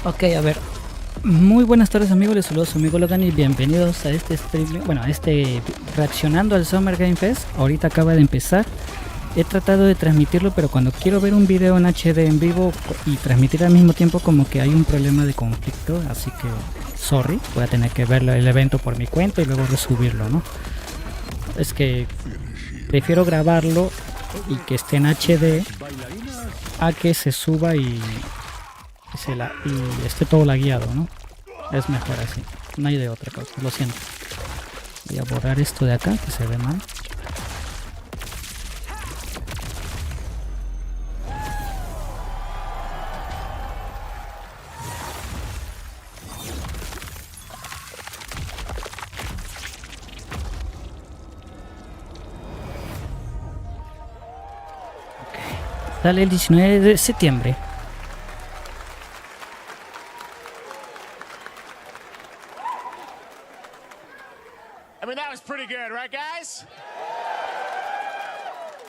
Ok, a ver. Muy buenas tardes amigos, les saludo a su amigo Logan y bienvenidos a este stream, bueno, a este reaccionando al Summer Game Fest. Ahorita acaba de empezar. He tratado de transmitirlo, pero cuando quiero ver un video en HD en vivo y transmitir al mismo tiempo como que hay un problema de conflicto, así que sorry, voy a tener que ver el evento por mi cuenta y luego resubirlo, ¿no? Es que prefiero grabarlo y que esté en HD a que se suba y esté todo lagueado, ¿no? Es mejor así, no hay de otra cosa, lo siento. Voy a borrar esto de acá que se ve mal. Sale el 19 de septiembre. I mean, that was pretty good, right, guys?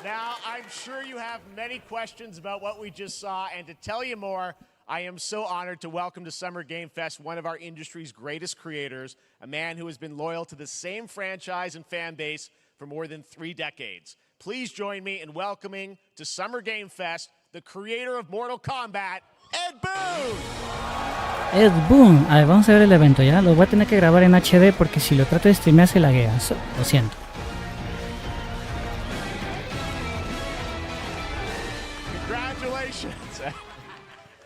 Now, I'm sure you have many questions about what we just saw, and to tell you more, I am so honored to welcome to Summer Game Fest one of our industry's greatest creators, a man who has been loyal to the same franchise and fan base for more than 3 decades. Please join me in welcoming to Summer Game Fest the creator of Mortal Kombat, Ed Boon! Ed Boon. A ver, vamos a ver el evento ya. Lo voy a tener que grabar en HD porque si lo trato de streamear se laguea. Lo siento. Congratulations.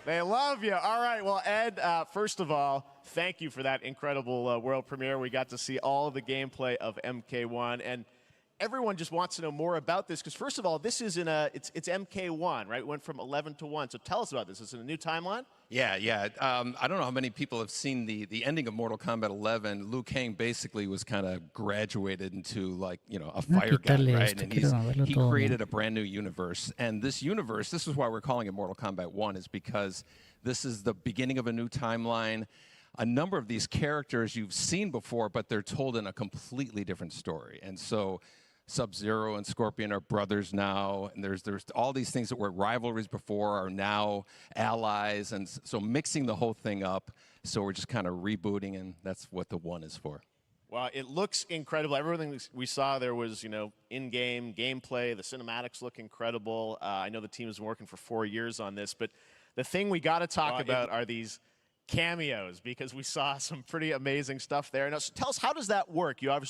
They love you. All right. Well, Ed, first of all, thank you for that incredible world premiere. We got to see all of the gameplay of MK1, and everyone just wants to know more about this because, first of all, this is it's MK1, right? It went from 11 to 1. So tell us about this. Is it a new timeline? Yeah. I don't know how many people have seen the ending of Mortal Kombat 11. Liu Kang basically was kind of graduated into, like, you know, a fire guy, right? And he created a brand new universe. And this universe, this is why we're calling it Mortal Kombat 1, is because this is the beginning of a new timeline. A number of these characters you've seen before, but they're told in a completely different story. And so Sub-Zero and Scorpion are brothers now, and there's all these things that were rivalries before are now allies, and so mixing the whole thing up. So we're just kind of rebooting, and that's what the 1 is for. Well, it looks incredible. Everything we saw there was, you know, in-game gameplay. The cinematics look incredible. I know the team has been working for 4 years on this, but the thing we got to talk about are these cameos, because we saw some pretty amazing stuff there. Now, so tell us, how does that work? You have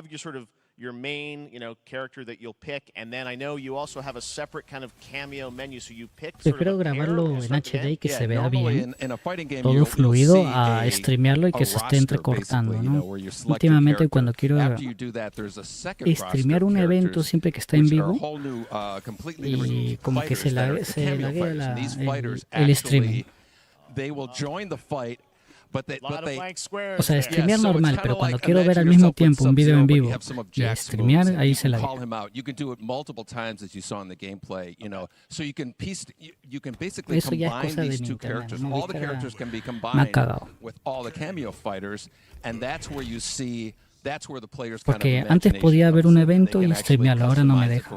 your sort of your main, you know, character that you'll pick, and then I know you also have a separate kind of cameo menu, so you pick sort Prefiero of a grabarlo en HD y que se vea bien, in a fighting game, todo fluido, a streamearlo y que se esté entrecortando, ¿no? Últimamente cuando quiero streamear un evento siempre que está en vivo y como que se laguea el streaming. O sea, streamear normal, pero cuando quiero ver al mismo tiempo un video en vivo y streamear, ahí se laguea. Eso ya es cosa de mi internet, ¿no? Me ha cagado. Porque antes podía ver un evento y streamearlo, ahora no me deja.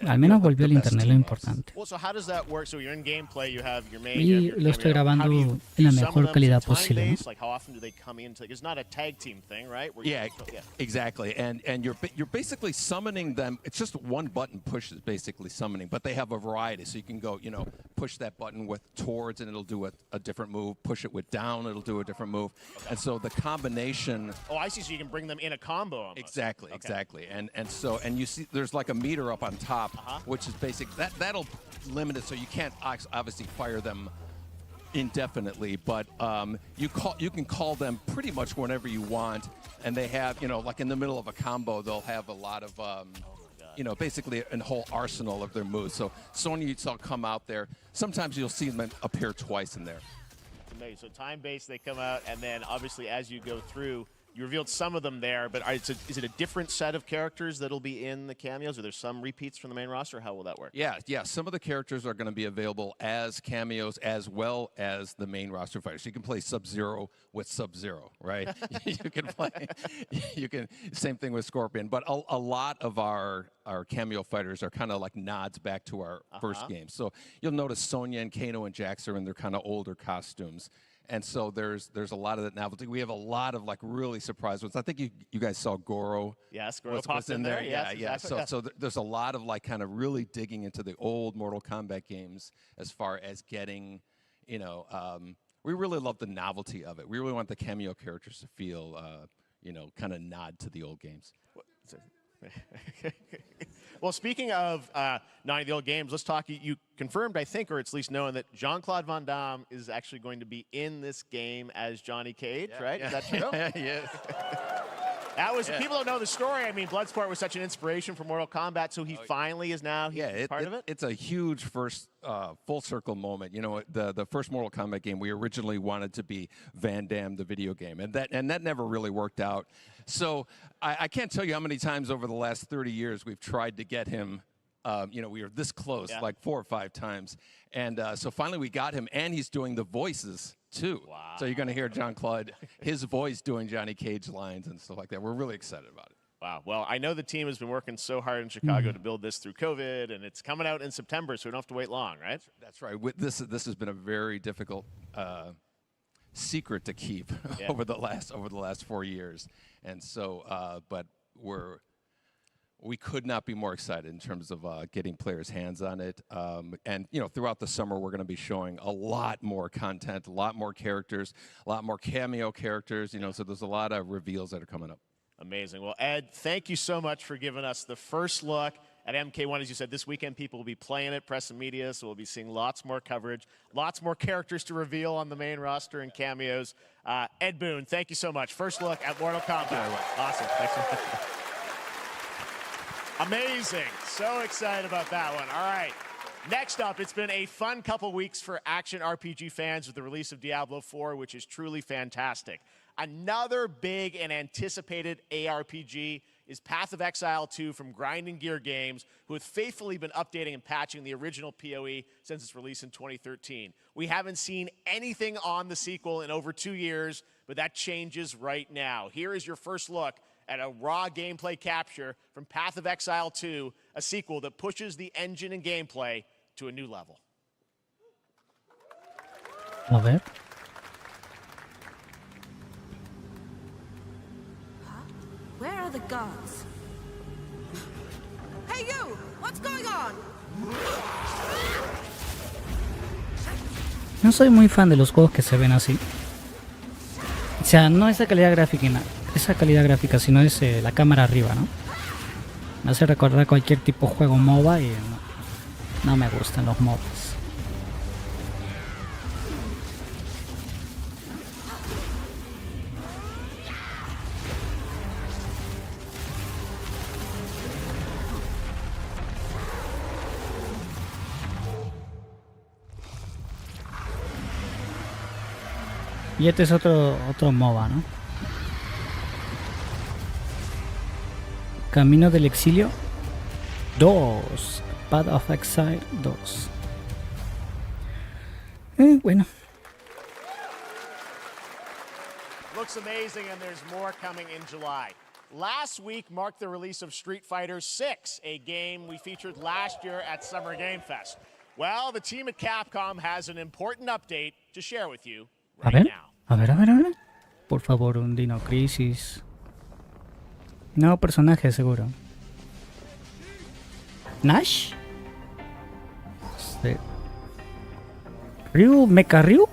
Al menos volvió el internet, lo importante. Y lo estoy grabando en la mejor calidad posible, ¿no? Yeah, exactly. And you're basically summoning them. It's just one button push is basically summoning, but they have a variety. So you can go, you know, push that button with towards and it'll do a different move. Push it with down, it'll do a different move. And so the combination. Oh, I see. So you can bring them in a combo almost. Exactly. And you see there's like a meter up on top, which is basic. That'll limit it, so you can't obviously fire them indefinitely, but you can call them pretty much whenever you want, and they have, you know, like in the middle of a combo, they'll have a lot of you know, basically a whole arsenal of their moves. So Sonya will come out there. Sometimes you'll see them appear twice in there. So time-based, they come out, and then obviously as you go through, You revealed some of them there, but is it a different set of characters that'll be in the cameos? Are there some repeats from the main roster? How will that work? Yeah. Some of the characters are going to be available as cameos as well as the main roster fighters. You can play Sub-Zero with Sub-Zero, right? Same thing with Scorpion. But a lot of our cameo fighters are kind of like nods back to our first game. So you'll notice Sonya and Kano and Jax are in their kind of older costumes. And so there's a lot of that novelty. We have a lot of like really surprise ones. I think you guys saw Goro. Yes, Goro popped in there. Yeah. Exactly. So there's a lot of like kind of really digging into the old Mortal Kombat games as far as getting, we really love the novelty of it. We really want the cameo characters to feel, kind of nod to the old games. Well, speaking of nodding the old games, let's talk. You confirmed, I think, or it's at least known, that Jean-Claude Van Damme is actually going to be in this game as Johnny Cage, right? Yeah. Is that true? Yes. That was, people don't know the story. I mean, Bloodsport was such an inspiration for Mortal Kombat, so he finally is now part of it? It's a huge first full circle moment. The first Mortal Kombat game, we originally wanted to be Van Damme, the video game, and that never really worked out. So I can't tell you how many times over the last 30 years we've tried to get him. We were this close, like 4 or 5 times. And so finally we got him, and he's doing the voices, too. Wow. So you're going to hear Jean-Claude, his voice doing Johnny Cage lines and stuff like that. We're really excited about it. Wow. Well, I know the team has been working so hard in Chicago to build this through COVID, and it's coming out in September, so we don't have to wait long, right? That's right. This has been a very difficult secret to keep over the last 4 years. And so, but we could not be more excited in terms of getting players' hands on it. And, throughout the summer, we're going to be showing a lot more content, a lot more characters, a lot more cameo characters, so there's a lot of reveals that are coming up. Amazing. Well, Ed, thank you so much for giving us the first look at MK1. As you said, this weekend people will be playing it, press and media, so we'll be seeing lots more coverage, lots more characters to reveal on the main roster and cameos. Ed Boon, thank you so much. First look at Mortal Kombat. Awesome. Thanks so much. Amazing. So excited about that one. All right. Next up, it's been a fun couple weeks for action RPG fans with the release of Diablo 4, which is truly fantastic. Another big and anticipated ARPG is Path of Exile 2 from Grinding Gear Games, who have faithfully been updating and patching the original PoE since its release in 2013. We haven't seen anything on the sequel in over 2 years, but that changes right now. Here is your first look at a raw gameplay capture from Path of Exile 2, a sequel that pushes the engine and gameplay to a new level. A ver. Where are the guards? Hey you! What's going on? No soy muy fan de los juegos que se ven así. O sea, no esa calidad gráfica, sino es la cámara arriba, ¿no? Me hace recordar cualquier tipo de juego MOBA y no me gustan los MOBAs. Y este es otro MOBA, ¿no? Camino del Exilio 2. Path of Exile 2. Bueno. Looks amazing, and there's more coming in July. Last week marked the release of Street Fighter 6, a game we featured last year at Summer Game Fest. Well, the team at Capcom has an important update to share with you right now. A ver. Por favor, un Dino Crisis. Nuevo personaje, seguro. Nash. Sí. Ryu, Mecha Ryu.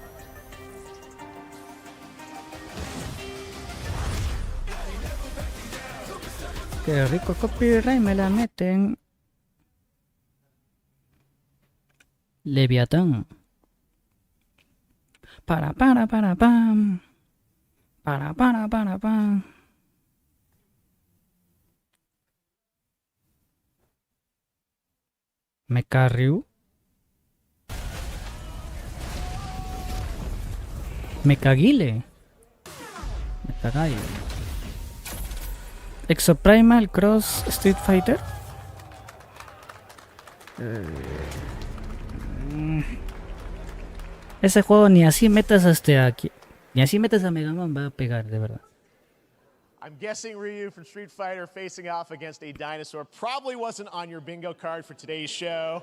Qué rico copyright me la meten. Leviatán. Para pam. Para pam. Mecha Ryu. Mecha Guile. Mecha Guile. Exoprimal Cross Street Fighter. Ese juego ni así metas hasta aquí. Ni así metas a Mega Man va a pegar, de verdad. I'm guessing Ryu from Street Fighter facing off against a dinosaur probably wasn't on your bingo card for today's show.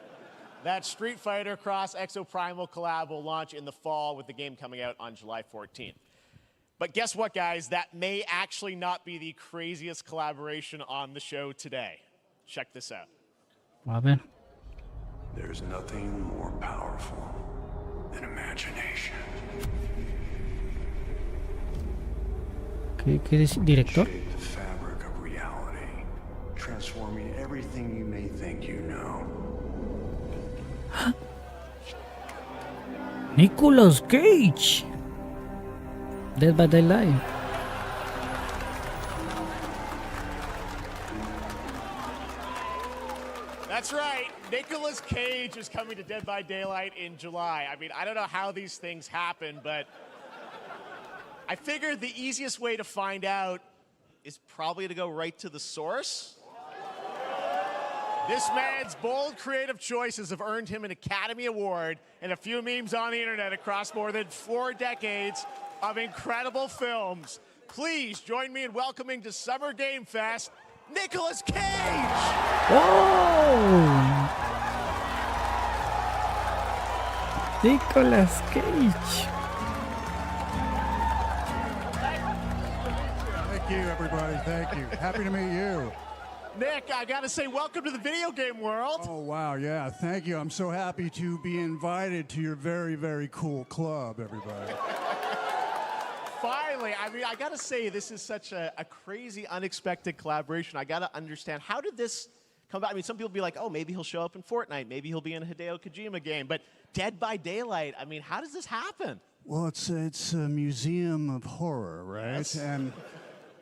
That Street Fighter Cross Exoprimal collab will launch in the fall with the game coming out on July 14th. But guess what, guys? That may actually not be the craziest collaboration on the show today. Check this out. A ver. There's nothing more powerful than imagination. ¿Qué es director? Shape the fabric of reality, transforming everything you may think you know. Nicolas Cage. Dead by Daylight. That's right. Nicolas Cage is coming to Dead by Daylight in July. I mean, I don't know how these things happen, but I figured the easiest way to find out is probably to go right to the source. This man's bold creative choices have earned him an Academy Award and a few memes on the internet across more than 4 decades of incredible films. Please join me in welcoming to Summer Game Fest, Nicolas Cage! ¡Oh! Nicolas Cage. Thank you, everybody. Thank you. Happy to meet you. Nick, I gotta say, welcome to the video game world. Oh, wow. Yeah, thank you. I'm so happy to be invited to your very, very cool club, everybody. Finally, I mean, I gotta say, this is such a crazy, unexpected collaboration. I gotta understand, how did this come about? I mean, some people be like, oh, maybe he'll show up in Fortnite. Maybe he'll be in a Hideo Kojima game. But Dead by Daylight, I mean, how does this happen? Well, it's a museum of horror, right? Yes. And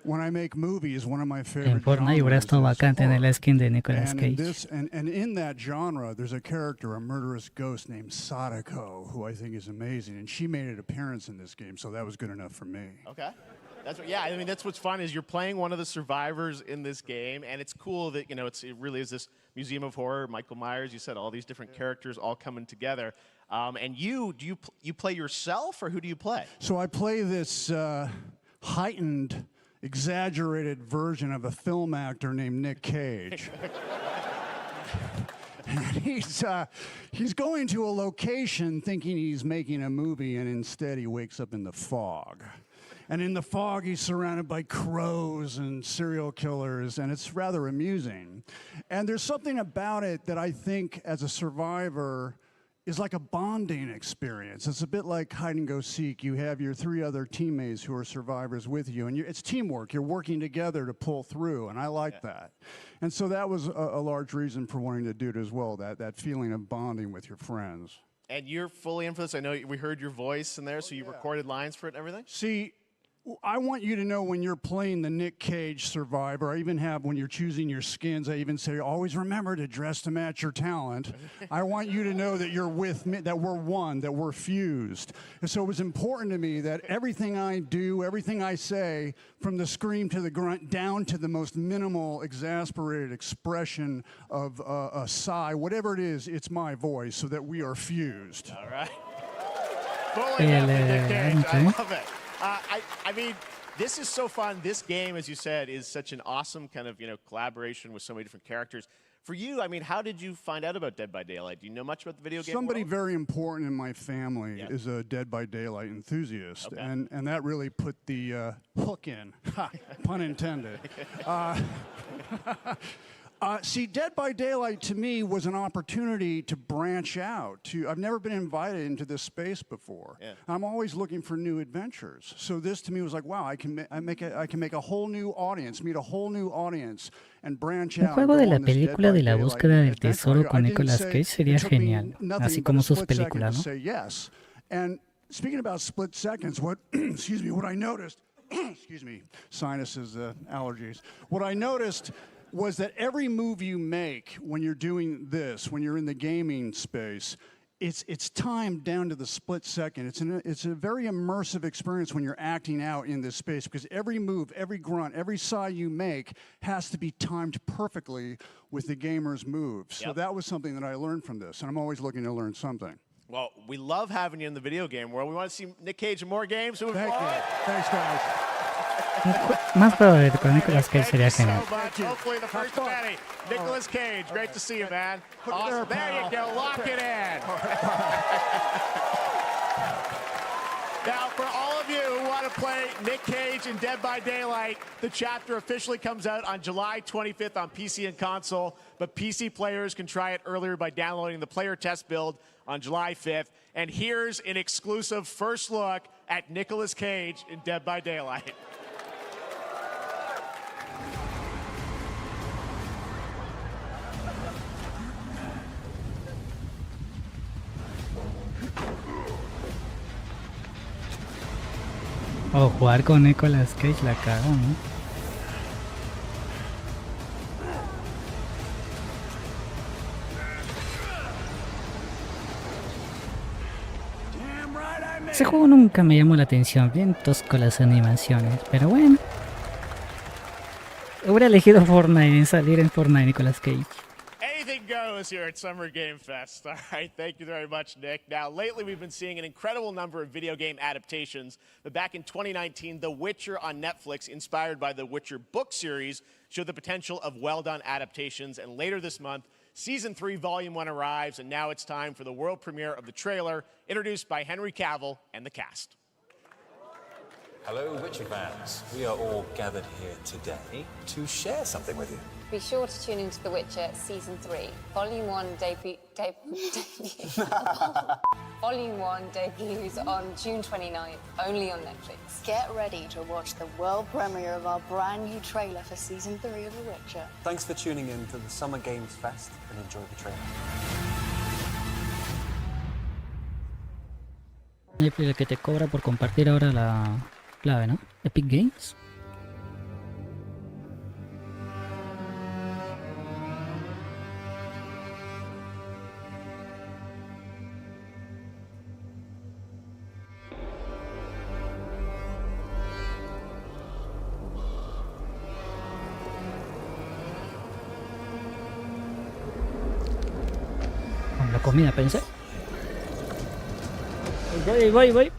when I make movies, one of my En favorite Fortnite hubiera genres estado is bacán tener la horror. skin de Nicolas And in, Cage. and in that genre, there's a character, a murderous ghost named Sadako, who I think is amazing. And she made an appearance in this game, so that was good enough for me. Okay. That's what, yeah, I mean, that's what's fun is you're playing one of the survivors in this game, and it's cool that, you know, it really is this museum of horror. Michael Myers, you said all these different characters all coming together. And you play yourself, or who do you play? So I play this heightened, exaggerated version of a film actor named Nick Cage. And he's going to a location thinking he's making a movie, and instead he wakes up in the fog. And in the fog, he's surrounded by crows and serial killers, and it's rather amusing. And there's something about it that I think, as a survivor, is like a bonding experience. It's a bit like hide and go seek. You have your 3 other teammates who are survivors with you, and it's teamwork. You're working together to pull through, and I like that. And so that was a large reason for wanting to do it as well, that feeling of bonding with your friends. And you're fully in for this. I know we heard your voice in there, so you recorded lines for it and everything? See, I want you to know when you're playing the Nick Cage survivor, I even have, when you're choosing your skins, I even say, always remember to dress to match your talent. I want you to know that you're with me, that we're one, that we're fused. And so it was important to me that everything I do, everything I say, from the scream to the grunt, down to the most minimal, exasperated expression of a sigh, whatever it is, it's my voice, so that we are fused. All right. Fully in for Nick Cage. I love it. I mean, this is so fun. This game, as you said, is such an awesome kind of, collaboration with so many different characters. For you, I mean, how did you find out about Dead by Daylight? Do you know much about the video game Somebody world? very important in my family is a Dead by Daylight enthusiast, and that really put the hook in, pun intended. See, Dead by Daylight to me was an opportunity to branch out. I've never been invited into this space before. Yeah. I'm always looking for new adventures. So this to me was like, wow, I can make a whole new audience, meet a whole new audience, and branch Un out. juego de la película de la búsqueda del tesoro con Nicolas Cage sería genial, así como sus películas, ¿no? Yes. And speaking about split seconds, what excuse me, what I noticed, excuse me, sinuses, allergies. What I noticed was that every move you make when you're doing this, when you're in the gaming space, it's timed down to the split second. It's a very immersive experience when you're acting out in this space because every move, every grunt, every sigh you make has to be timed perfectly with the gamer's moves. So that was something that I learned from this, and I'm always looking to learn something. Well, we love having you in the video game world. We want to see Nick Cage in more games. Thank you. Thanks, guys. Más probable con Nicolas Cage sería Thank genial. you so much. Hopefully the first of many. Nicolas Cage, great to see you, man. Awesome. There you go. Lock it in. Now, for all of you who want to play Nick Cage in Dead by Daylight, the chapter officially comes out on July 25th on PC and console, but PC players can try it earlier by downloading the player test build on July 5th. And here's an exclusive first look at Nicolas Cage in Dead by Daylight. Oh, jugar con Nicolas Cage la cagó, ¿no? Ese juego nunca me llamó la atención, bien tosco las animaciones, pero bueno. Hubiera elegido Fortnite en salir en Fortnite Nicolas Cage. Anything goes here at Summer Game Fest. All right, thank you very much, Nick. Now, lately we've been seeing an incredible number of video game adaptations, but back in 2019, The Witcher on Netflix, inspired by the Witcher book series, showed the potential of well-done adaptations, and later this month, Season 3, Volume 1 arrives, and now it's time for the world premiere of the trailer, introduced by Henry Cavill and the cast. Hello, Witcher fans. We are all gathered here today to share something with you. Be sure to tune into The Witcher Season 3. Volume 1 Volume 1 debuts on June 29th, only on Netflix. Get ready to watch the world premiere of our brand new trailer for Season 3 of The Witcher. Thanks for tuning in to the Summer Games Fest and enjoy the trailer. Netflix el que te cobra por compartir ahora la clave, ¿no? Epic Games. Con la comida pensé. Voy.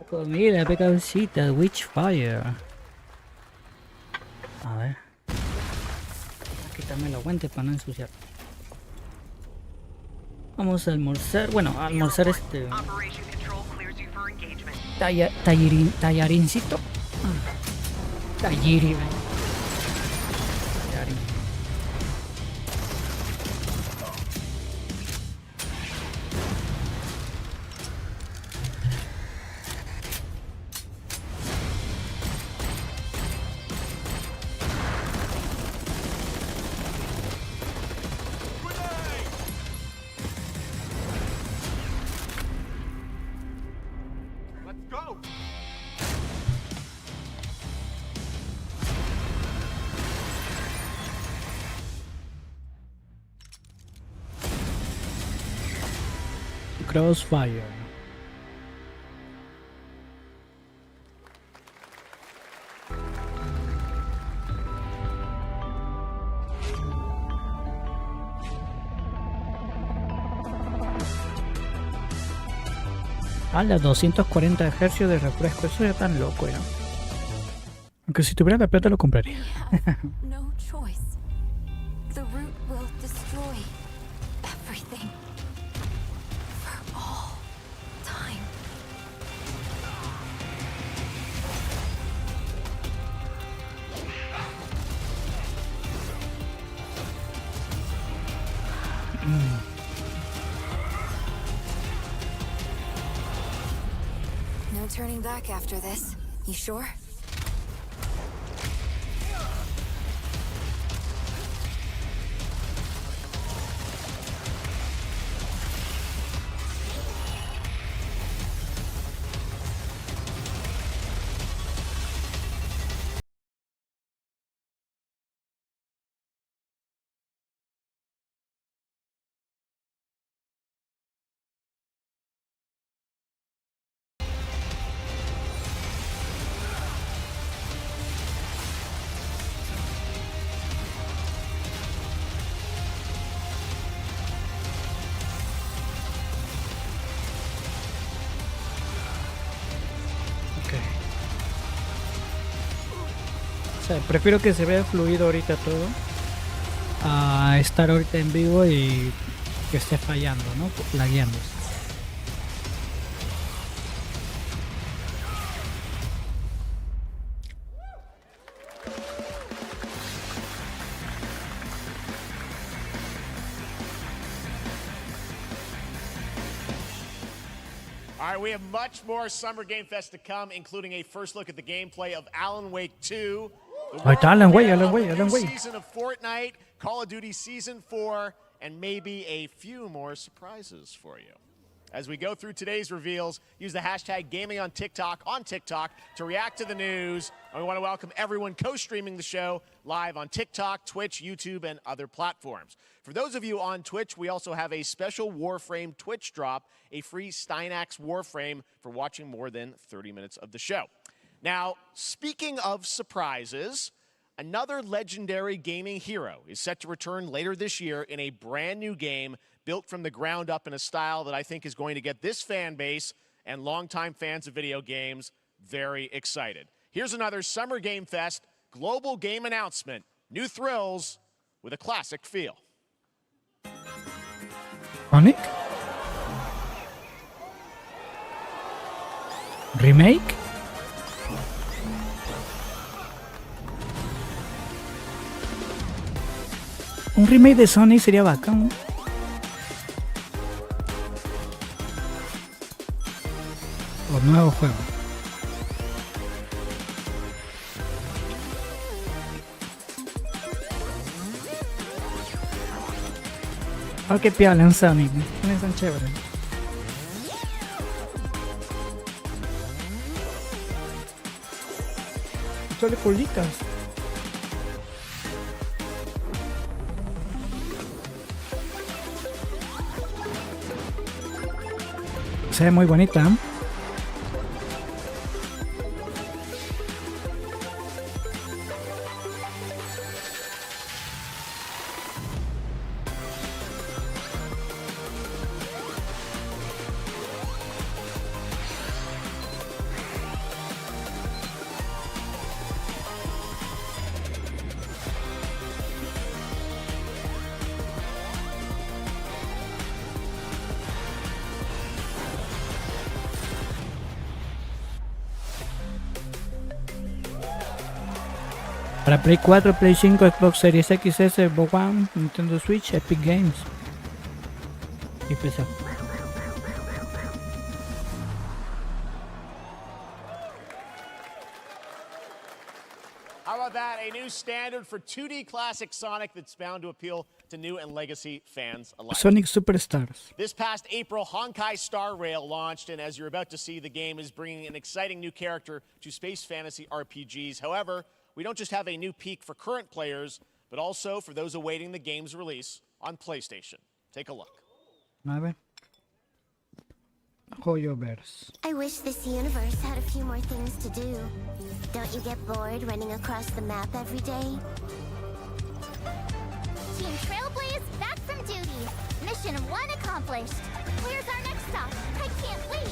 Comida, pecancita, Witchfire. A ver. Quítame los guantes para no ensuciar. Vamos a almorzar. Bueno, a almorzar este. Tallarincito. Tallarín. Crossfire. A las 240 Hz de refresco, eso ya tan loco ya. Aunque si tuviera la plata lo compraría. No choice. The root will destroy everything. For all time. turning back after this. You sure? O sea, prefiero que se vea fluido ahorita todo a estar ahorita en vivo y que esté fallando, ¿no? Lagueándose. All right, we have much more Summer Game Fest to come, including a first look at the gameplay of Alan Wake 2. Ahí está Alan Wake. Season of Fortnite, Call of Duty Season 4, and maybe a few more surprises for you. As we go through today's reveals, use the hashtag gaming on TikTok to react to the news. And we want to welcome everyone co-streaming the show live on TikTok, Twitch, YouTube, and other platforms. For those of you on Twitch, we also have a special Warframe Twitch drop, a free Steinax Warframe for watching more than 30 minutes of the show. Now, speaking of surprises, another legendary gaming hero is set to return later this year in a brand new game built from the ground up in a style that I think is going to get this fan base and longtime fans of video games very excited. Here's another Summer Game Fest global game announcement. New thrills with a classic feel. Sonic? Remake? Un remake de Sonic sería bacán. O nuevo juego. Oh, qué piola en Sonic. Son chéveres. Solo culitas. Se ve muy bonita, ¿eh? Para Play 4, Play 5, Xbox Series XS, Xbox One, Nintendo Switch, Epic Games y PC. How about that? A new standard for 2D classic Sonic that's bound to appeal to new and legacy fans alike. Sonic Superstars. This past April, Honkai Star Rail launched, and as you're about to see, the game is bringing an exciting new character to space fantasy RPGs. However, we don't just have a new peak for current players, but also for those awaiting the game's release on PlayStation. Take a look. A ver. Joyoverse. I wish this universe had a few more things to do. Don't you get bored running across the map every day? Team Trailblaze back from duty. Mission 1 accomplished. Where's our next stop? I can't wait.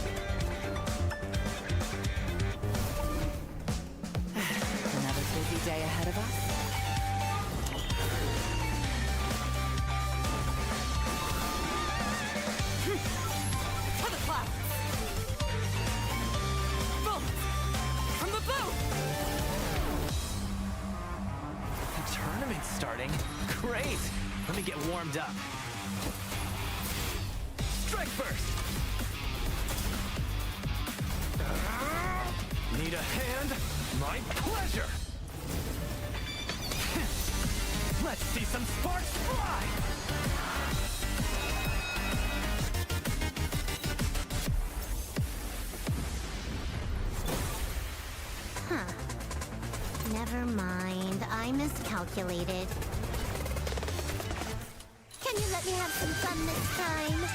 Another busy day ahead of us. To the clouds. Boom! From the boat! The tournament's starting. Great! Let me get warmed up. Strike first! Need a hand? My pleasure! Let's see some sparks fly! Huh. Never mind. I miscalculated. Can you let me have some fun this time?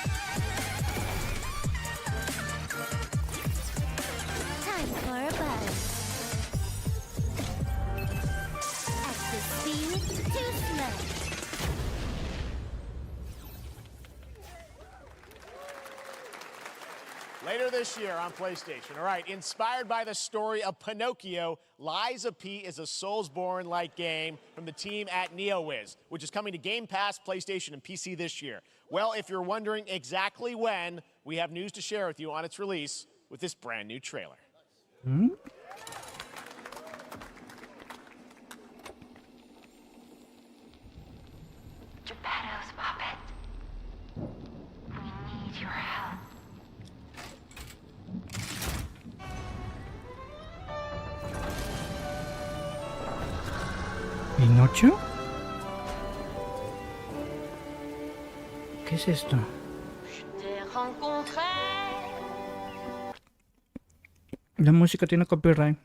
Time for a buzz. Excess speed, too slow. Later this year on PlayStation. All right, inspired by the story of Pinocchio, Lies of P is a Soulsborne-like game from the team at NeoWiz, which is coming to Game Pass, PlayStation, and PC this year. Well, if you're wondering exactly when, we have news to share with you on its release with this brand new trailer. Geppetto's puppet. We need your help. ¿Pinocho? ¿Qué es esto? La música tiene copyright.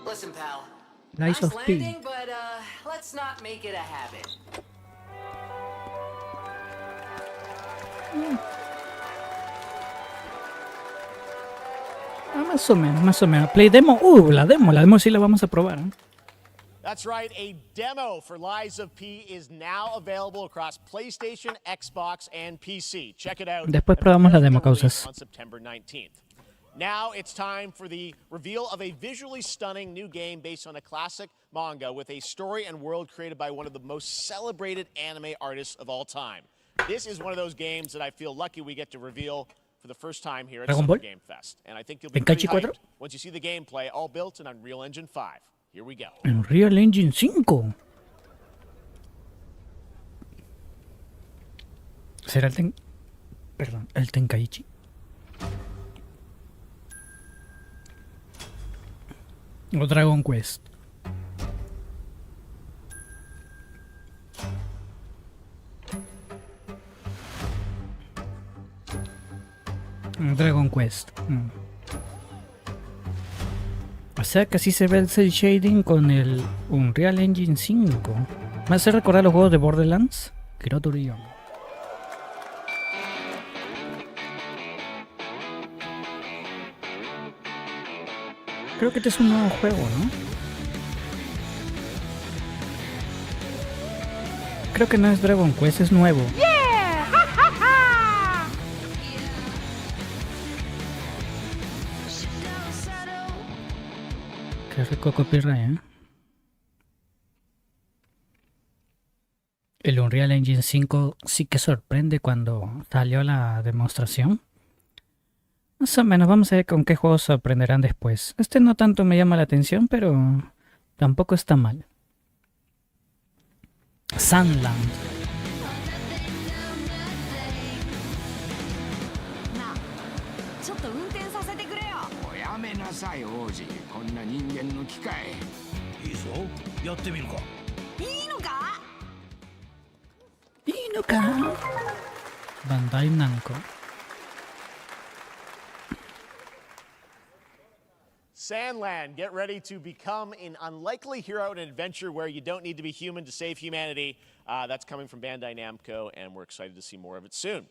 Listen, pal. Lies Nice of P. landing, but let's not make it a habit. Más o menos, más o menos. Play demo. La demo sí la vamos a probar. That's right, a demo for Lies of P is now available across PlayStation, Xbox, and PC. Check it out. Después probamos la demo, causas. On September 19th. Now it's time for the reveal of a visually stunning new game based on a classic manga with a story and world created by one of the most celebrated anime artists of all time. This is one of those games that I feel lucky we get to reveal for the first time here at Summer Game Fest. And I think you'll be pretty hyped once you see the gameplay, all built in Unreal Engine 5. Here we go. Unreal Engine 5. ¿Será el Tenkaichi? O Dragon Quest. Dragon Quest. O sea que así se ve el cel shading con el Unreal Engine 5. ¿Me hace recordar los juegos de Borderlands? Creo Turillo. Creo que este es un nuevo juego, ¿no? Creo que no es Dragon Quest, es nuevo. Yeah! ¡Ja, ja, ja! Qué rico copyright, ¿eh? El Unreal Engine 5 sí que sorprende cuando salió la demostración. Más o menos, vamos a ver con qué juegos sorprenderán después. Este no tanto me llama la atención, pero tampoco está mal. Sunland. やめなさい王子、こんな人間の機械。いいぞ、やってみるか。いいのか？いいのか？Bandai Namco. Sandland, get ready to become an unlikely hero in an adventure where you don't need to be human to save humanity. That's coming from Bandai Namco, and we're excited to see more of it soon.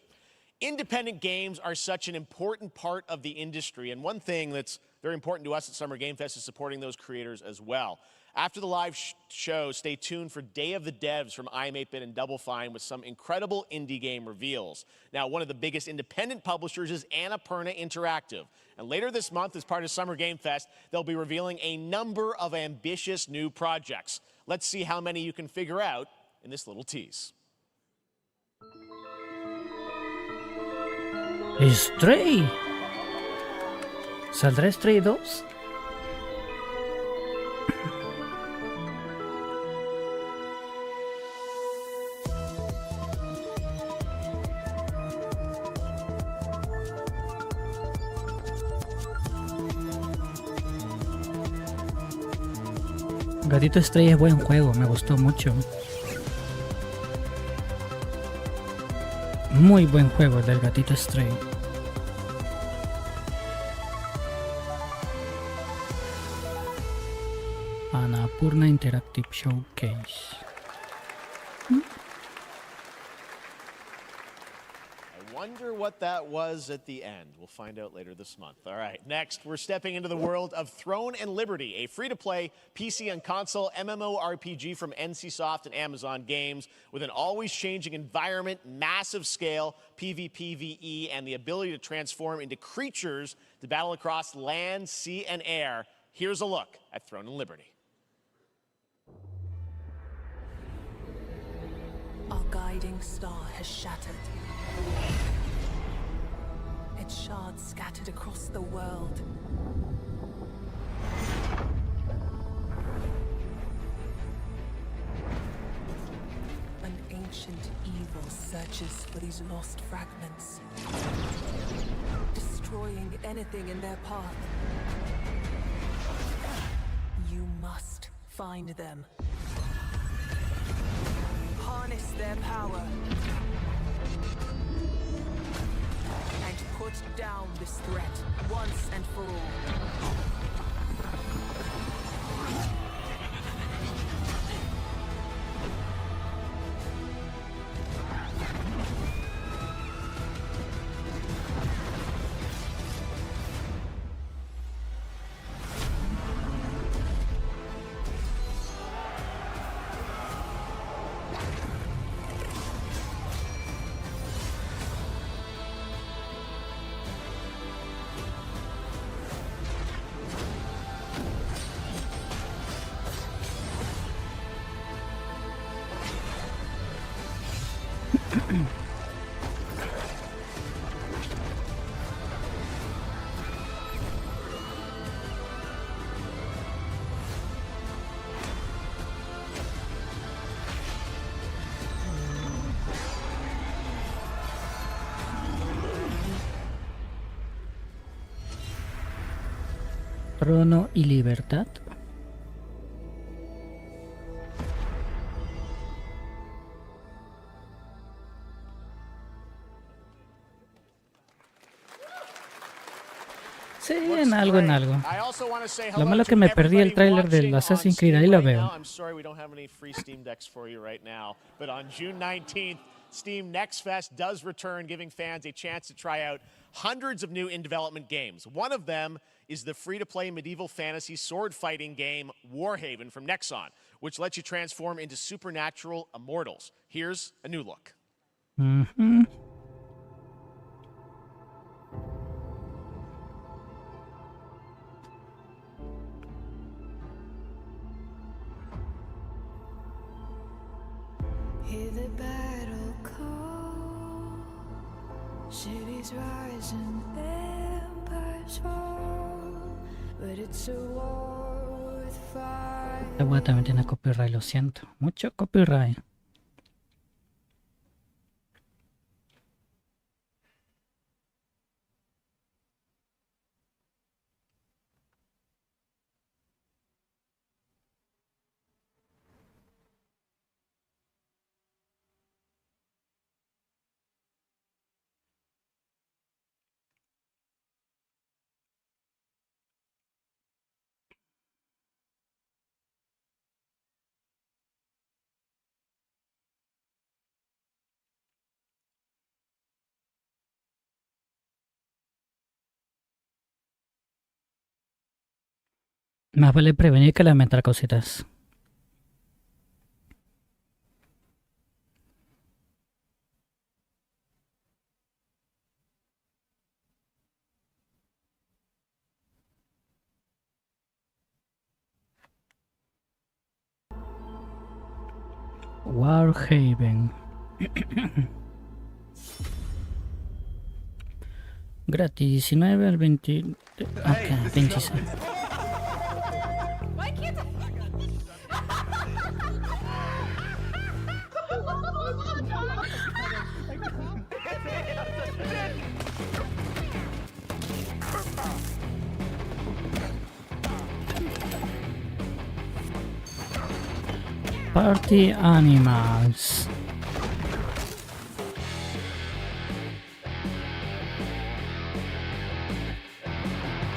Independent games are such an important part of the industry, and one thing that's very important to us at Summer Game Fest is supporting those creators as well. After the live show, stay tuned for Day of the Devs from I'm8bit and Double Fine with some incredible indie game reveals. Now, one of the biggest independent publishers is Annapurna Interactive. And later this month, as part of Summer Game Fest, they'll be revealing a number of ambitious new projects. Let's see how many you can figure out in this little tease. Stray. ¿Saldrá Stray 2? Gatito Stray es buen juego, me gustó mucho. Muy buen juego el del Gatito Stray. Annapurna Interactive Showcase. I wonder what that was at the end. We'll find out later this month. All right, next, we're stepping into the world of Throne and Liberty, a free-to-play PC and console MMORPG from NCSoft and Amazon Games with an always-changing environment, massive scale, PvPvE, and the ability to transform into creatures to battle across land, sea, and air. Here's a look at Throne and Liberty. Our guiding star has shattered. Its shards scattered across the world. An ancient evil searches for these lost fragments, destroying anything in their path. You must find them. Harness their power. And put down this threat once and for all. Trono y Libertad. Sí, en algo, en algo. Lo malo es que me perdí el tráiler del Assassin's Creed, ahí lo veo. I'm sorry we don't have any free Steam decks for you right now, but on June 19th, Steam Next Fest does return, giving fans a chance to try out hundreds of new in-development games. One of them is the free-to-play medieval fantasy sword-fighting game Warhaven from Nexon, which lets you transform into supernatural immortals. Here's a new look. Mm-hmm. Hear the battle call, cities rise and empires fall, but it's a war with fire. Esta wea también tiene copyright, lo siento. Mucho copyright. Más vale prevenir que lamentar cositas. Warhaven. Gratis 19 al 20. Okay, 26. Party Animals.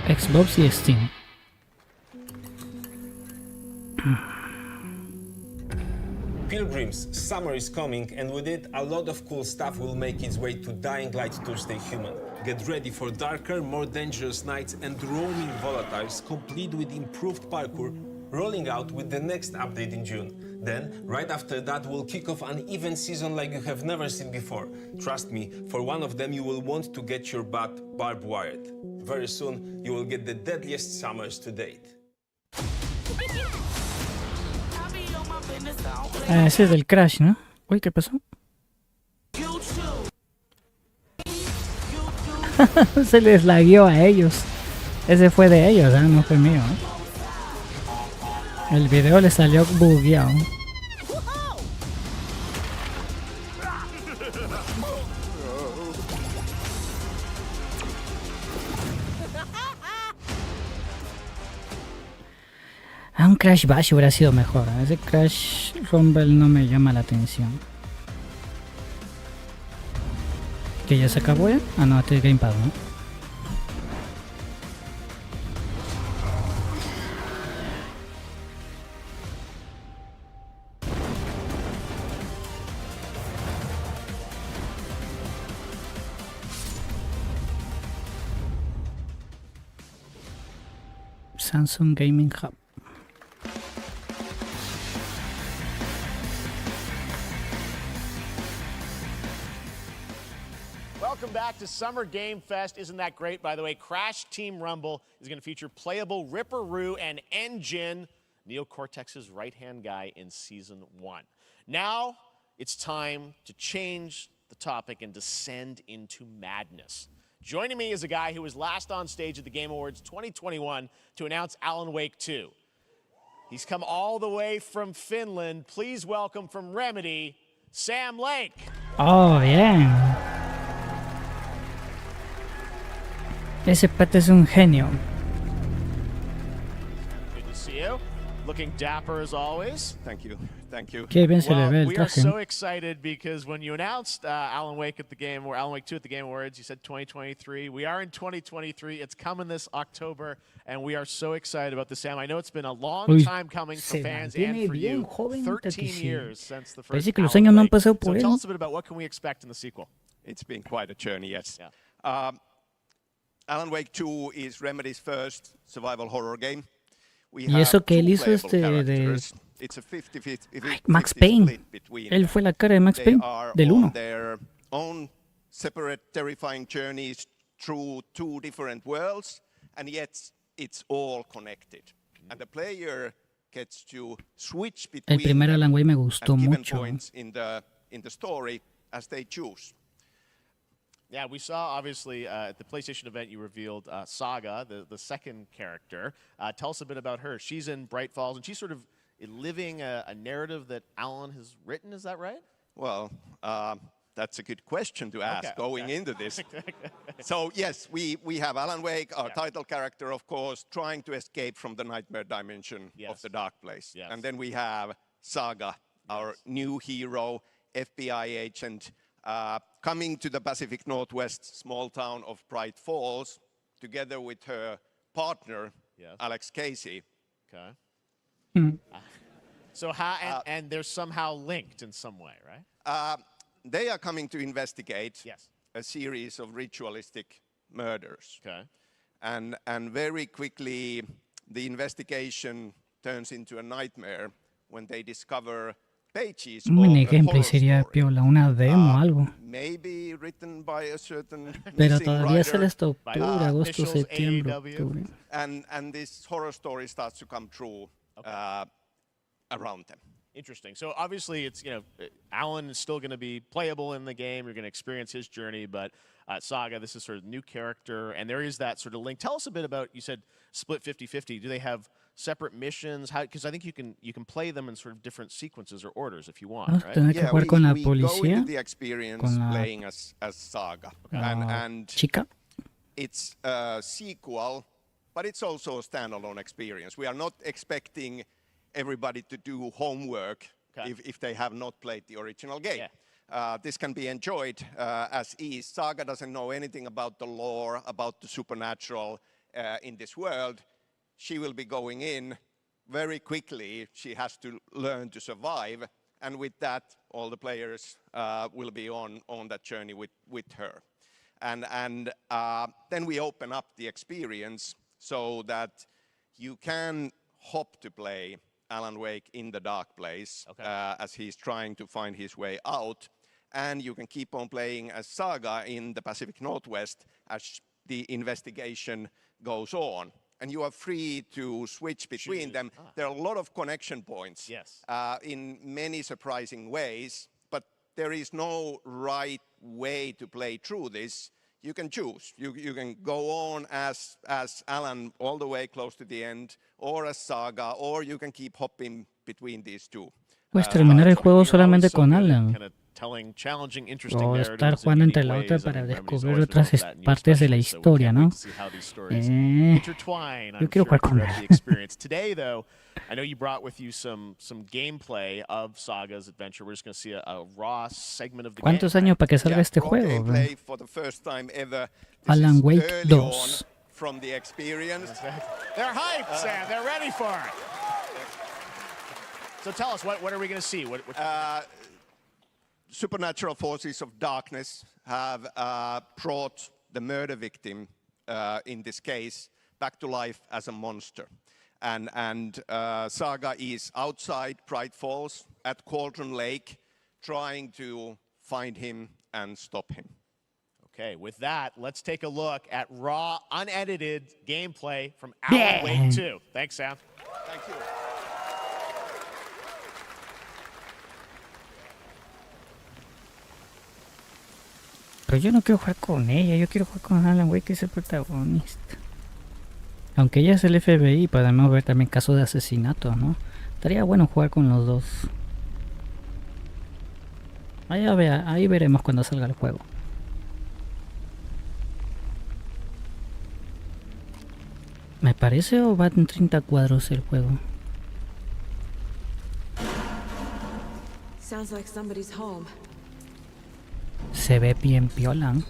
Xbox y Steam. Pilgrims, summer is coming, and with it, a lot of cool stuff will make its way to Dying Light Tuesday Human. Get ready for darker, more dangerous nights and roaming volatiles, complete with improved parkour, rolling out with the next update in June. Then, right after that, we'll kick off an event season like you have never seen before. Trust me, for one of them, you will want to get your butt barbed wired. Very soon, you will get the deadliest summers to date. Ese es del Crash, ¿no? Uy, ¿qué pasó? Se les lagueó a ellos. Ese fue de ellos, ¿eh? No fue mío. El video le salió bugueado. Un Crash Bash hubiera sido mejor. Ese Crash Rumble no me llama la atención. ¿Que ya se acabó ya? Ah, no, este es Gamepad, ¿no? Samsung Gaming Hub. Welcome back to Summer Game Fest. Isn't that great? By the way, Crash Team Rumble is going to feature playable Ripperoo and Engine, Neo Cortex's right-hand guy in Season 1. Now, it's time to change the topic and descend into madness. Joining me is a guy who was last on stage at the Game Awards 2021 to announce Alan Wake 2. He's come all the way from Finland. Please welcome from Remedy, Sam Lake. Oh, yeah. Ese pata es un genio. Good to see you. Looking dapper as always. Thank you. Thank you. Qué bien se le ve el we are traje. so excited because when you announced Alan Wake at the game, or Alan Wake 2 at the Game Awards, you said 2023. We are in 2023. It's coming this October, and we are so excited about this, Sam. I know it's been a long time coming for fans and for you. 13 years since the first Parece que los Alan años no han Wake. pasado por So él. tell us a bit about what can we expect in the sequel. It's been quite a journey, yes. Yeah. Alan Wake 2 is Remedy's first survival horror game. Y eso que él hizo de It's a 50-50 Max Payne. split between Él fue la cara de Max Payne del 1. Their own separate terrifying journeys through two different worlds, and yet it's all connected. And the player gets to switch between El primer Alan Wake me gustó given mucho. points in the story as they choose. Yeah, we saw, obviously, at the PlayStation event, you revealed Saga, the second character. Tell us a bit about her. She's in Bright Falls, and she's sort of living a narrative that Alan has written. Is that right? Well, that's a good question to ask going into this. So, yes, we have Alan Wake, our title character, of course, trying to escape from the nightmare dimension of the dark place. Yes. And then we have Saga, our new hero, FBI agent, coming to the Pacific Northwest small town of Bright Falls, together with her partner, Alex Casey. Okay. So how, and they're somehow linked in some way, right? They are coming to investigate a series of ritualistic murders. Okay. And very quickly, the investigation turns into a nightmare when they discover pages Un mini gameplay sería piola, una demo o algo. maybe written by a certain Pero missing todavía es writer, hasta octubre, agosto, septiembre, octubre. and this horror story starts to come true around them. Interesting. So obviously, it's Alan is still going to be playable in the game. You're going to experience his journey, but Saga, this is sort of new character, and there is that sort of link. Tell us a bit about. You said split 50-50. Do they have separate missions? How? Because I think you can play them in sort of different sequences or orders if you want. Right? Tener que jugar con la we go policía, into the experience con la playing as Saga, and chica. it's a sequel, but it's also a standalone experience. We are not expecting everybody to do homework if they have not played the original game. This can be enjoyed as is. Saga doesn't know anything about the lore, about the supernatural in this world. She will be going in very quickly. She has to learn to survive. And with that, all the players will be on that journey with her. And then we open up the experience so that you can hop to play Alan Wake in the dark place as he's trying to find his way out. And you can keep on playing as Saga in the Pacific Northwest as the investigation goes on. And you are free to switch between them. There are a lot of connection points in many surprising ways, but there is no right way to play through this. You can choose. You can go on as Alan all the way close to the end, or as Saga, or you can keep hopping between these two. Puedes terminar el juego solamente con Alan. Telling challenging, interesting O narratives estar jugando entre la otra para descubrir otras partes de la historia, ¿no? Yo quiero jugar con él. Today, though, I know you brought with you some gameplay of Saga's adventure. We're just going to see a raw segment of the game. ¿Cuántos años para que salga este juego? Alan Wake 2. From the experience. They're hyped, Sam. They're ready for it. So tell us, what are we going to see? Supernatural forces of darkness have brought the murder victim, in this case, back to life as a monster. And Saga is outside Pride Falls at Cauldron Lake, trying to find him and stop him. Okay, with that, let's take a look at raw, unedited gameplay from Alan Wake 2. Thanks, Sam. Thank you. Pero yo no quiero jugar con ella, yo quiero jugar con Alan Wake, que es el protagonista. Aunque ella es el FBI, podemos ver también casos de asesinato, ¿no? Estaría bueno jugar con los dos. Ahí veremos cuando salga el juego. ¿Me parece o va en 30 cuadros el juego? Sounds like somebody's home. Se ve bien piola, ¿no?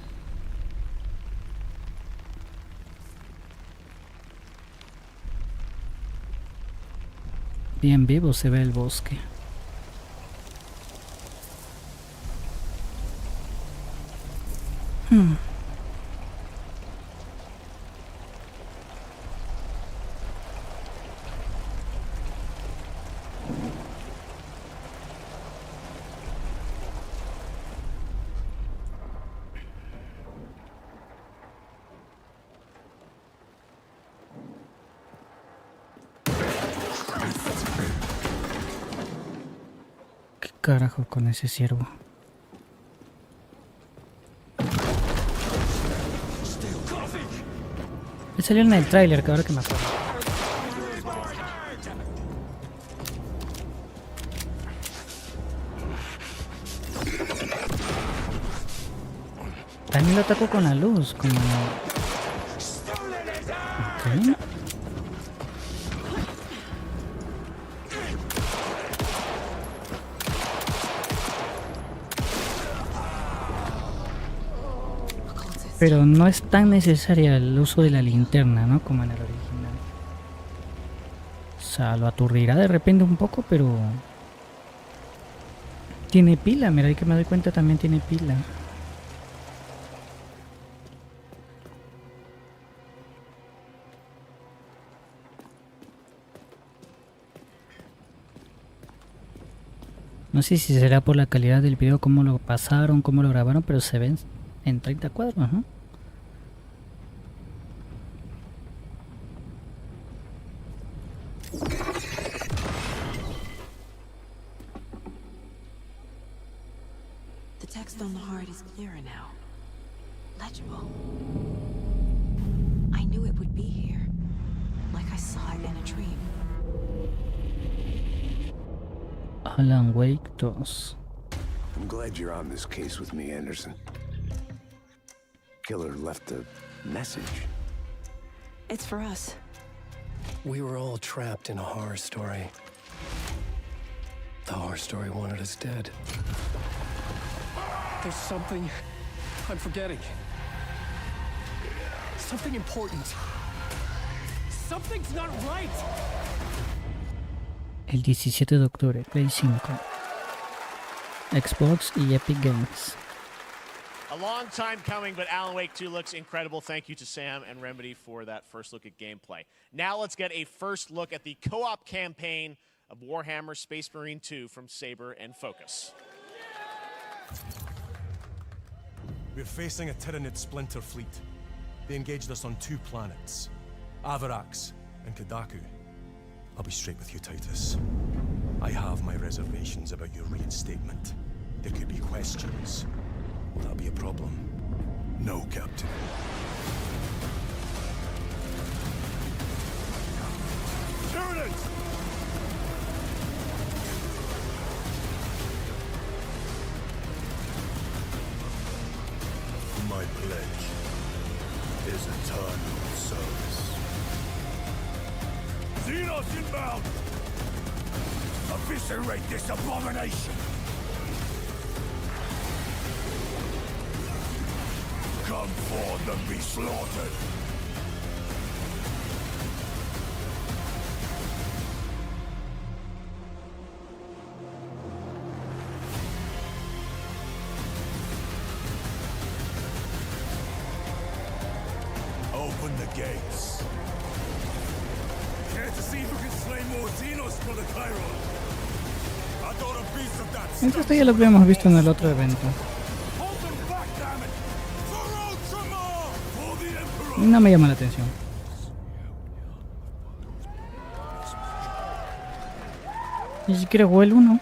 Bien vivo se ve el bosque. ¿Qué carajo con ese ciervo? Me salió en el tráiler, que ahora que me acuerdo. También lo ataco con la luz, como... Okay. Pero no es tan necesaria el uso de la linterna, ¿no? Como en el original. O sea, lo aturdirá de repente un poco, pero... Tiene pila, mira, ahí que me doy cuenta también tiene pila. No sé si será por la calidad del video, cómo lo pasaron, cómo lo grabaron, pero se ven en 30 cuadros, ¿no? The text on the heart is clearer now. Legible. I knew it would be here. Like I saw it in a dream. Alan Wake 2. I'm glad you're on this case with me, Anderson. Killer left a message. It's for us. We were all trapped in a horror story. The horror story wanted us dead. There's something I'm forgetting. Something important. Something's not right. El 17 de octubre, Play 5, Xbox y Epic Games. A long time coming, but Alan Wake 2 looks incredible. Thank you to Sam and Remedy for that first look at gameplay. Now let's get a first look at the co-op campaign of Warhammer Space Marine 2 from Saber and Focus. We're facing a Tyranid splinter fleet. They engaged us on 2 planets, Avarax and Kadaku. I'll be straight with you, Titus. I have my reservations about your reinstatement. There could be questions. Will that be a problem? No, Captain. Tyranids! My pledge is eternal service. Xenos inbound! Eviscerate this abomination! Come forth and be slaughtered! Open the gates. Care to see who can slay more Xenos for the Chiron? I thought a piece of that stuff. Esto ya lo habíamos visto en el otro evento. No me llama la atención. Ni siquiera jugué el 1.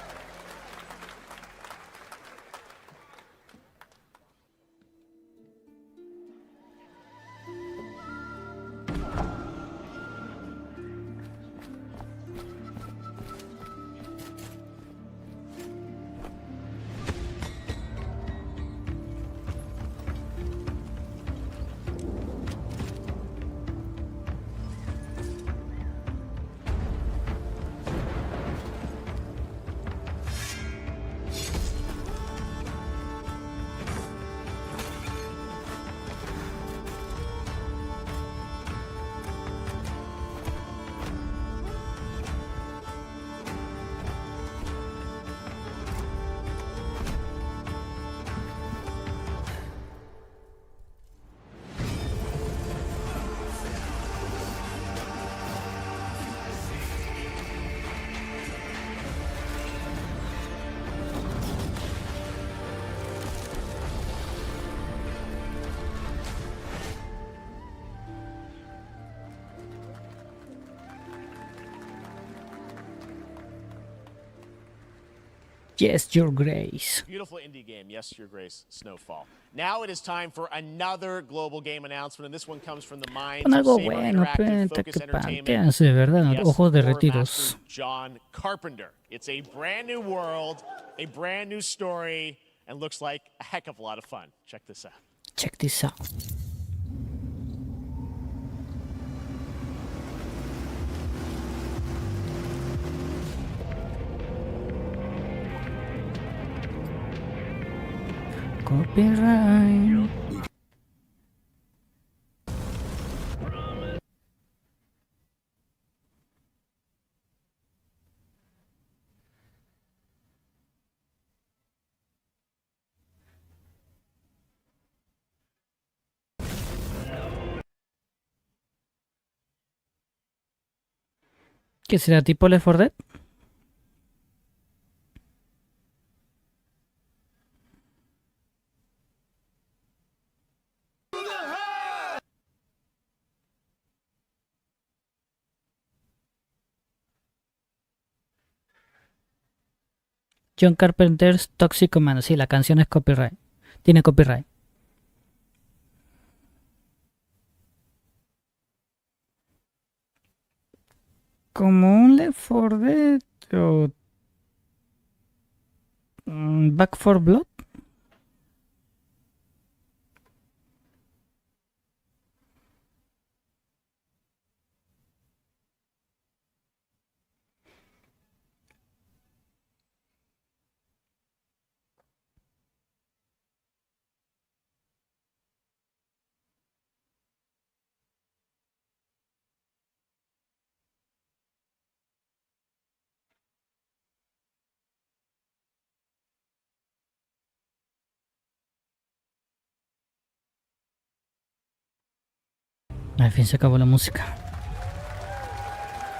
Yes, Your Grace. Beautiful indie game, Yes, Your Grace, Snowfall. Now it is time for another global game announcement, and this one comes from the minds Con of algo Saber bueno, Interactive penta, Focus que Entertainment. panteanse, ¿verdad? Yes, Ojos horror derretidos. master John Carpenter. It's a brand new world, a brand new story, and looks like a heck of a lot of fun. Check this out. Check this out. Copyright. ¿Qué será tipo Left 4 Dead? John Carpenter's Toxic Commando. Sí, la canción es copyright. Tiene copyright. Como un Left 4 Dead o Back 4 Blood. Al fin se acabó la música.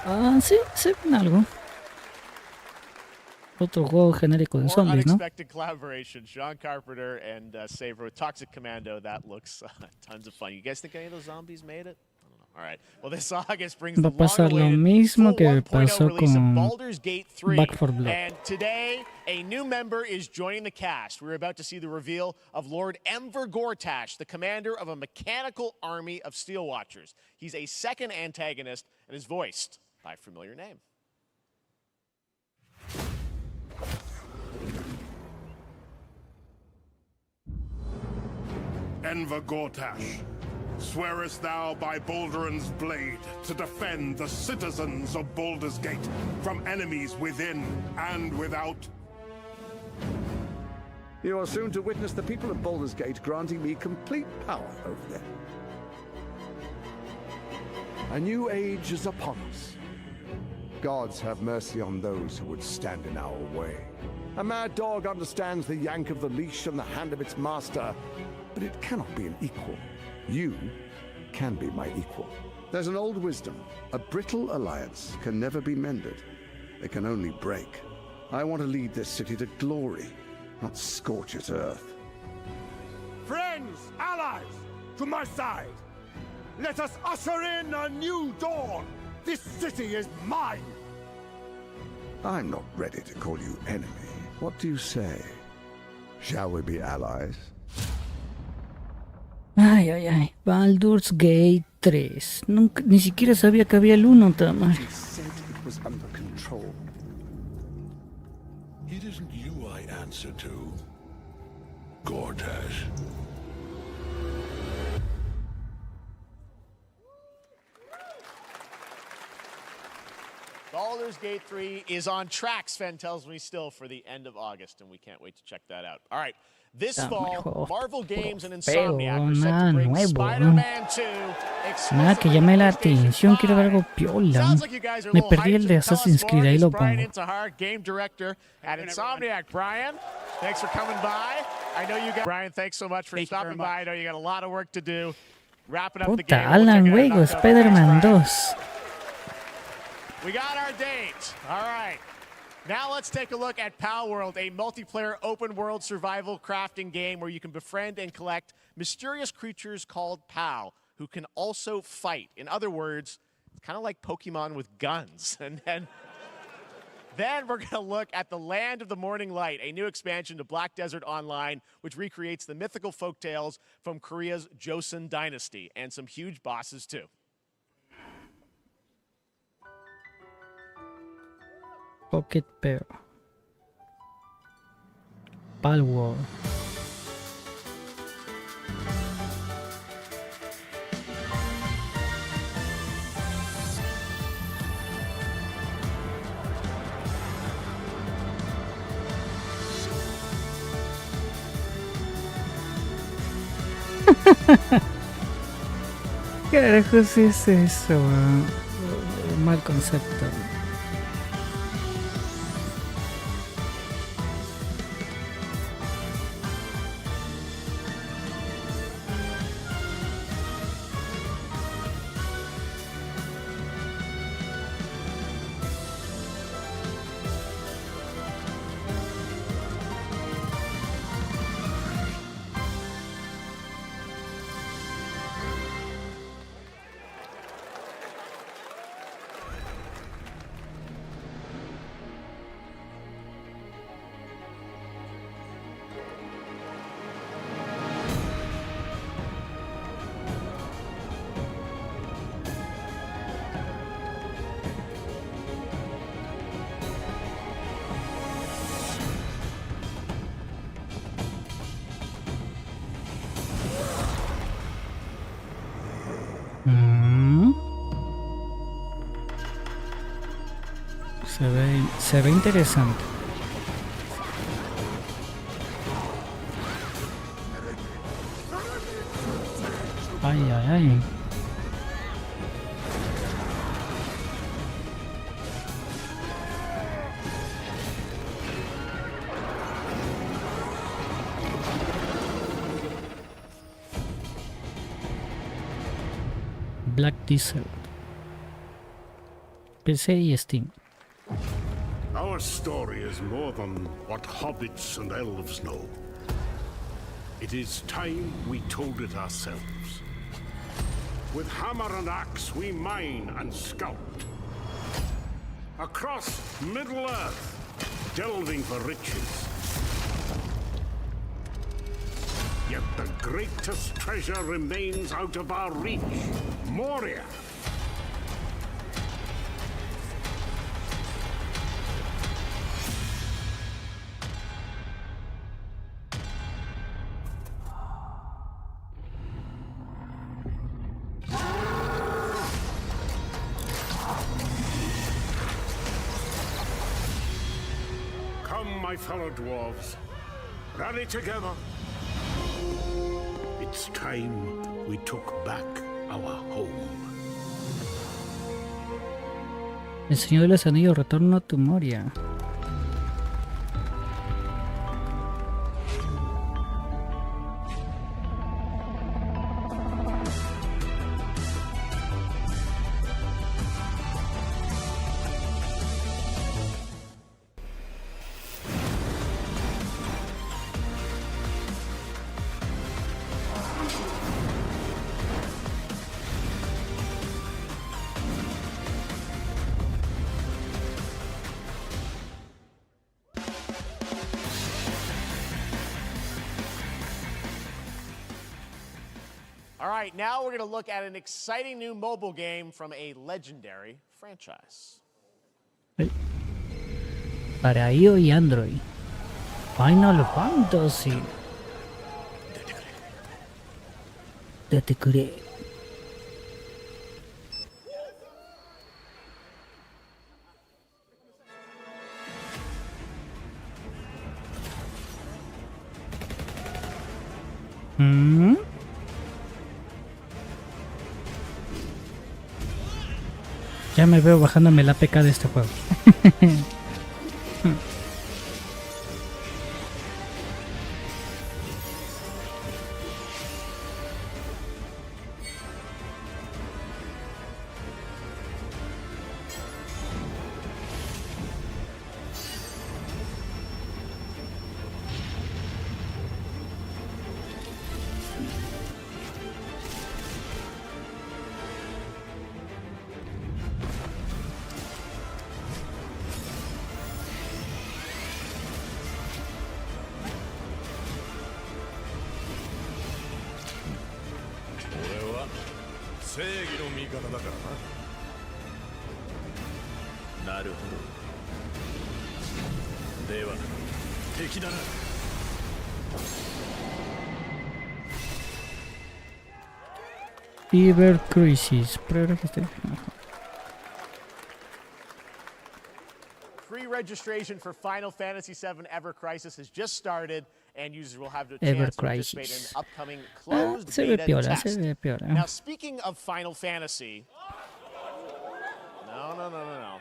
Ah, sí, se ven algo. Otro juego genérico de zombies, ¿no? Unexpected collaboration. John Carpenter and Saver with Toxic Commando. That looks tons of fun. You guys think any of those zombies made it? I don't know. All right. Well, this August brings Va a the pasar lo long-awaited mismo full que 1.0 pasó release of con Baldur's Gate 3. Back 4 Blood. And today, a new member is joining the cast. We're about to see the reveal of Lord Enver Gortash, the commander of a mechanical army of Steel Watchers. He's a second antagonist and is voiced by a familiar name. Enver Gortash, swearest thou by Balduran's blade to defend the citizens of Baldur's Gate from enemies within and without? You are soon to witness the people of Baldur's Gate granting me complete power over them. A new age is upon us. Gods have mercy on those who would stand in our way. A mad dog understands the yank of the leash and the hand of its master, but it cannot be an equal. You can be my equal. There's an old wisdom. A brittle alliance can never be mended. It can only break. I want to lead this city to glory, not scorch its earth. Friends, allies, to my side. Let us usher in a new dawn. This city is mine. I'm not ready to call you enemy. What do you say? Shall we be allies? Ay, ay, ay. Baldur's Gate 3. Nunca, ni siquiera sabía que había el 1, Tamar. He said it was under control. It isn't you I answer to, Gortash. Baldur's Gate 3 is on track, Sven tells me, still for the end of August, and we can't wait to check that out. All right. This fall, Marvel Games and Insomniac are set to bring Spider-Man 2 Nada que llame la atención, quiero ver algo piola. Me perdí el de Assassin's Creed, ahí lo Brian pongo. Intihar, game director at Insomniac. Brian, thanks for coming by. I know you got Brian, thanks so much for stopping by. I know you got a lot of work to do. Wrapping up the Puta, game. Alan Wake o Spider-Man 2. We got our date. All right. Now let's take a look at Pal World, a multiplayer open-world survival crafting game where you can befriend and collect mysterious creatures called Pal, who can also fight. In other words, it's kind of like Pokemon with guns. And then we're going to look at the Land of the Morning Light, a new expansion to Black Desert Online, which recreates the mythical folktales from Korea's Joseon Dynasty, and some huge bosses too. Pocket Pair. Pal World. ¿Qué carajos es eso? Mal concepto. Se ve interesante. Ay, ay, ay. Black Desert. PC y Steam. Our story is more than what hobbits and elves know. It is time we told it ourselves. With hammer and axe we mine and scout. Across Middle-earth, delving for riches. Yet the greatest treasure remains out of our reach. Moria. Come, my fellow dwarves. Rally together. It's time we took back our home. El Señor de los Anillos, Retorno to Moria. All right, now we're going to look at an exciting new mobile game from a legendary franchise. Para iOS y Android. Final Fantasy. Datekure. Ya me veo bajándome la APK de este juego. Cyber Crisis. Pre-registration for Final Fantasy VII Ever Crisis has just started, and users will have the chance to participate in an upcoming closed beta test. Now, speaking of Final Fantasy, no.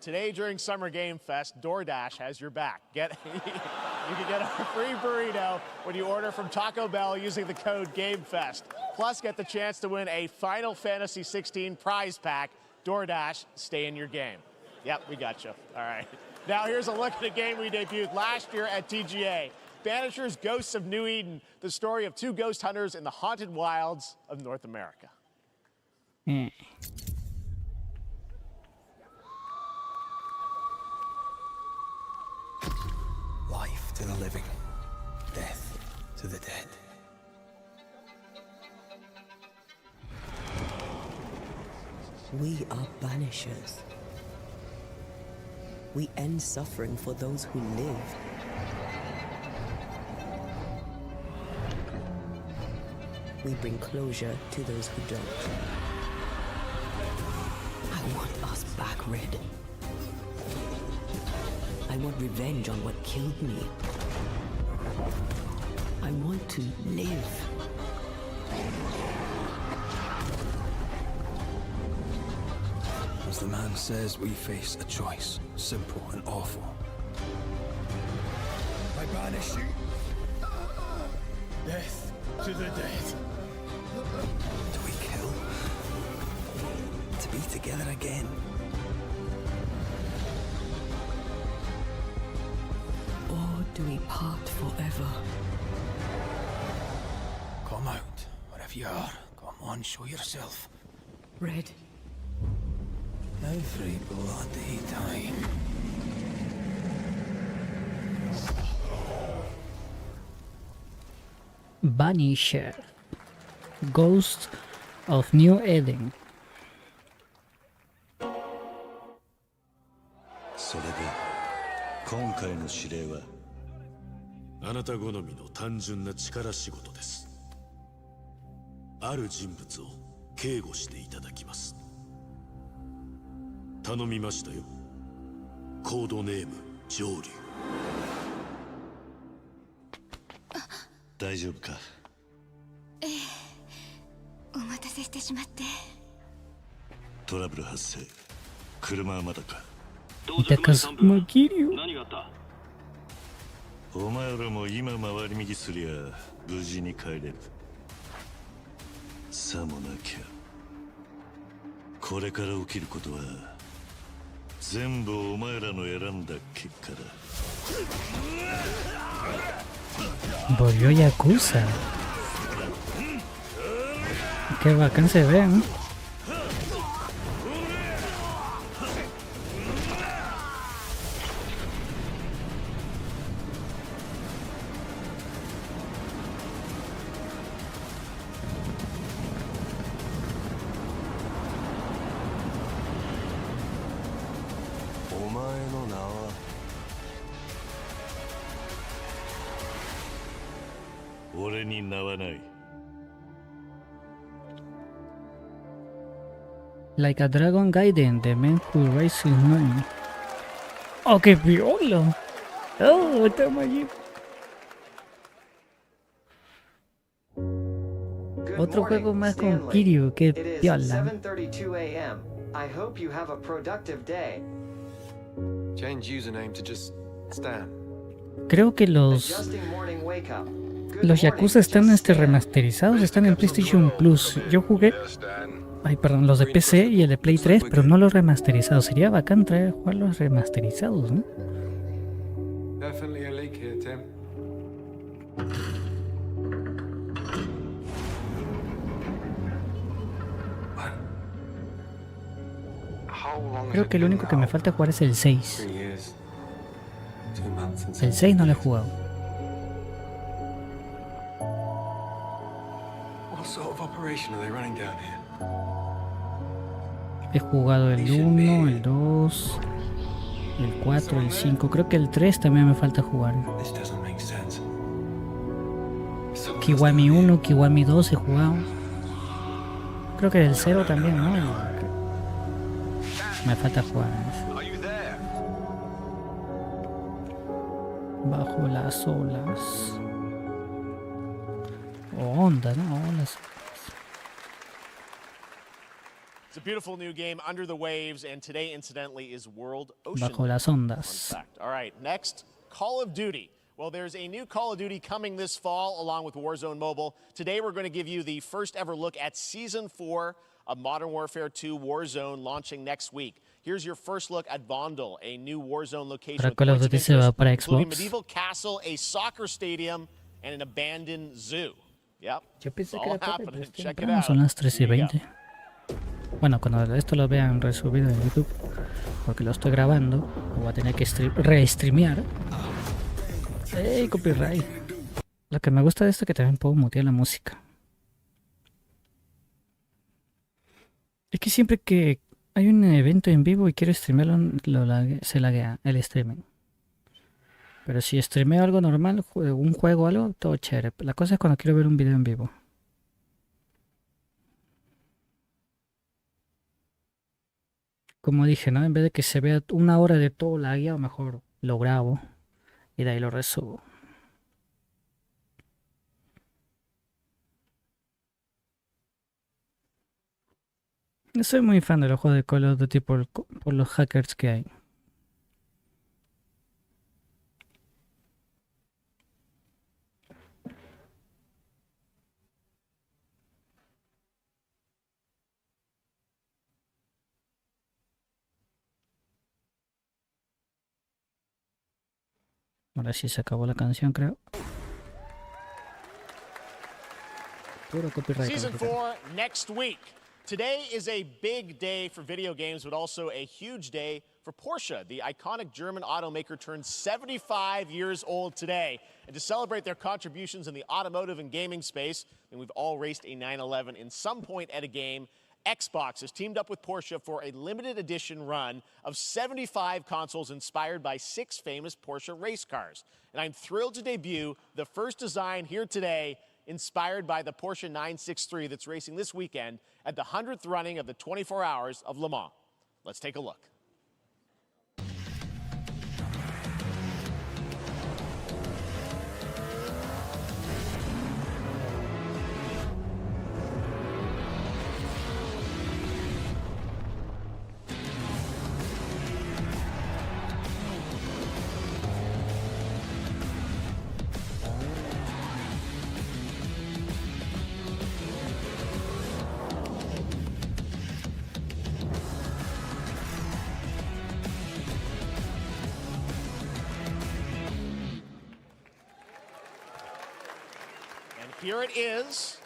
Today during Summer Game Fest, DoorDash has your back. You can get a free burrito when you order from Taco Bell using the code GameFest. Plus, get the chance to win a Final Fantasy 16 prize pack. DoorDash, stay in your game. Yep, we got you. All right. Now here's a look at a game we debuted last year at TGA. Banishers Ghosts of New Eden, the story of two ghost hunters in the haunted wilds of North America. Life to the living, death to the dead. We are banishers. We end suffering for those who live. We bring closure to those who don't. want us back, Red. I want revenge on what killed me. I want to live. As the man says, we face a choice, simple and awful. I banish you. Death to the dead. Do we kill? To be together again. Or do we part forever? Come out, wherever you are. Come on, show yourself. Red. Every bloody time. Vanisher. Ghost of New Eden. それで今回の指令はあなた好みの単純な力仕事です。ある人物を警護していただきます。頼みましたよ。コードネーム上流。大丈夫か？ええ、お待たせしてしまって。トラブル発生。車はまだか？何があった？お前らも今回り右すりゃ無事に帰れる。さもなきゃこれから起きることは全部お前らの選んだ結果だ。Volvió Yakuza. Qué bacán se ve, ¿no? Like a Dragon Gaiden, the man who raised his name. ¡Oh, qué viola! ¡Oh, estamos allí! Otro juego más con Kiryu, qué viola. 7:32 a.m. I hope you have a productive day. Change username to just Stan. Creo que los Yakuza están remasterizados, están en PlayStation Plus. Yo jugué, ay perdón, los de PC y el de Play 3, pero no los remasterizados. Sería bacán jugar los remasterizados, ¿no? Definitely a leak here, Tim. Creo que lo único que me falta jugar es el 6. El 6 no lo he jugado. What sort of operation are they running down here? He jugado el 1, el 2, el 4, el 5. Creo que el 3 también me falta jugar. Kiwami 1, Kiwami 2 he jugado. Creo que el 0 también, ¿no? Me falta jugar. Bajo las olas. O onda, ¿no? Olas. It's a beautiful new game, Under the Waves, and today, incidentally, is World Ocean Bajo las ondas. All right, next, Call of Duty. Well, there's a new Call of Duty coming this fall, along with Warzone Mobile. Today, we're going to give you the first ever look at Season 4 of Modern Warfare 2 Warzone, launching next week. Here's your first look at Vondel, a new Warzone location with Call of Duty se va para including a Xbox. medieval castle, a soccer stadium, and an abandoned zoo. Yep, Yo pensé it's que all era tarde, happening. pero Check it temprano, out. son las 3 y Here you go. 20. Bueno, cuando esto lo vean resubido en YouTube, porque lo estoy grabando, lo voy a tener que restreamear. ¡Ey, copyright! Lo que me gusta de esto es que también puedo mutear la música. Es que siempre que hay un evento en vivo y quiero streamearlo, se laguea el streaming. Pero si streameo algo normal, un juego o algo, todo chévere. La cosa es cuando quiero ver un video en vivo. como dije, ¿no? En vez de que se vea una hora de todo la guía, mejor lo grabo y de ahí lo resubo. No soy muy fan de los juegos de Call of Duty por los hackers que hay. Ahora sí se acabó la canción, creo. Puro copyright. Season 4 next week. Today is a big day for video games, but also a huge day for Porsche. The iconic German automaker turned 75 years old today. And to celebrate their contributions in the automotive and gaming space, and we've all raced a 911 in some point at a game, Xbox has teamed up with Porsche for a limited edition run of 75 consoles inspired by 6 famous Porsche race cars. And I'm thrilled to debut the first design here today inspired by the Porsche 963 that's racing this weekend at the 100th running of the 24 Hours of Le Mans. Let's take a look. Here it is,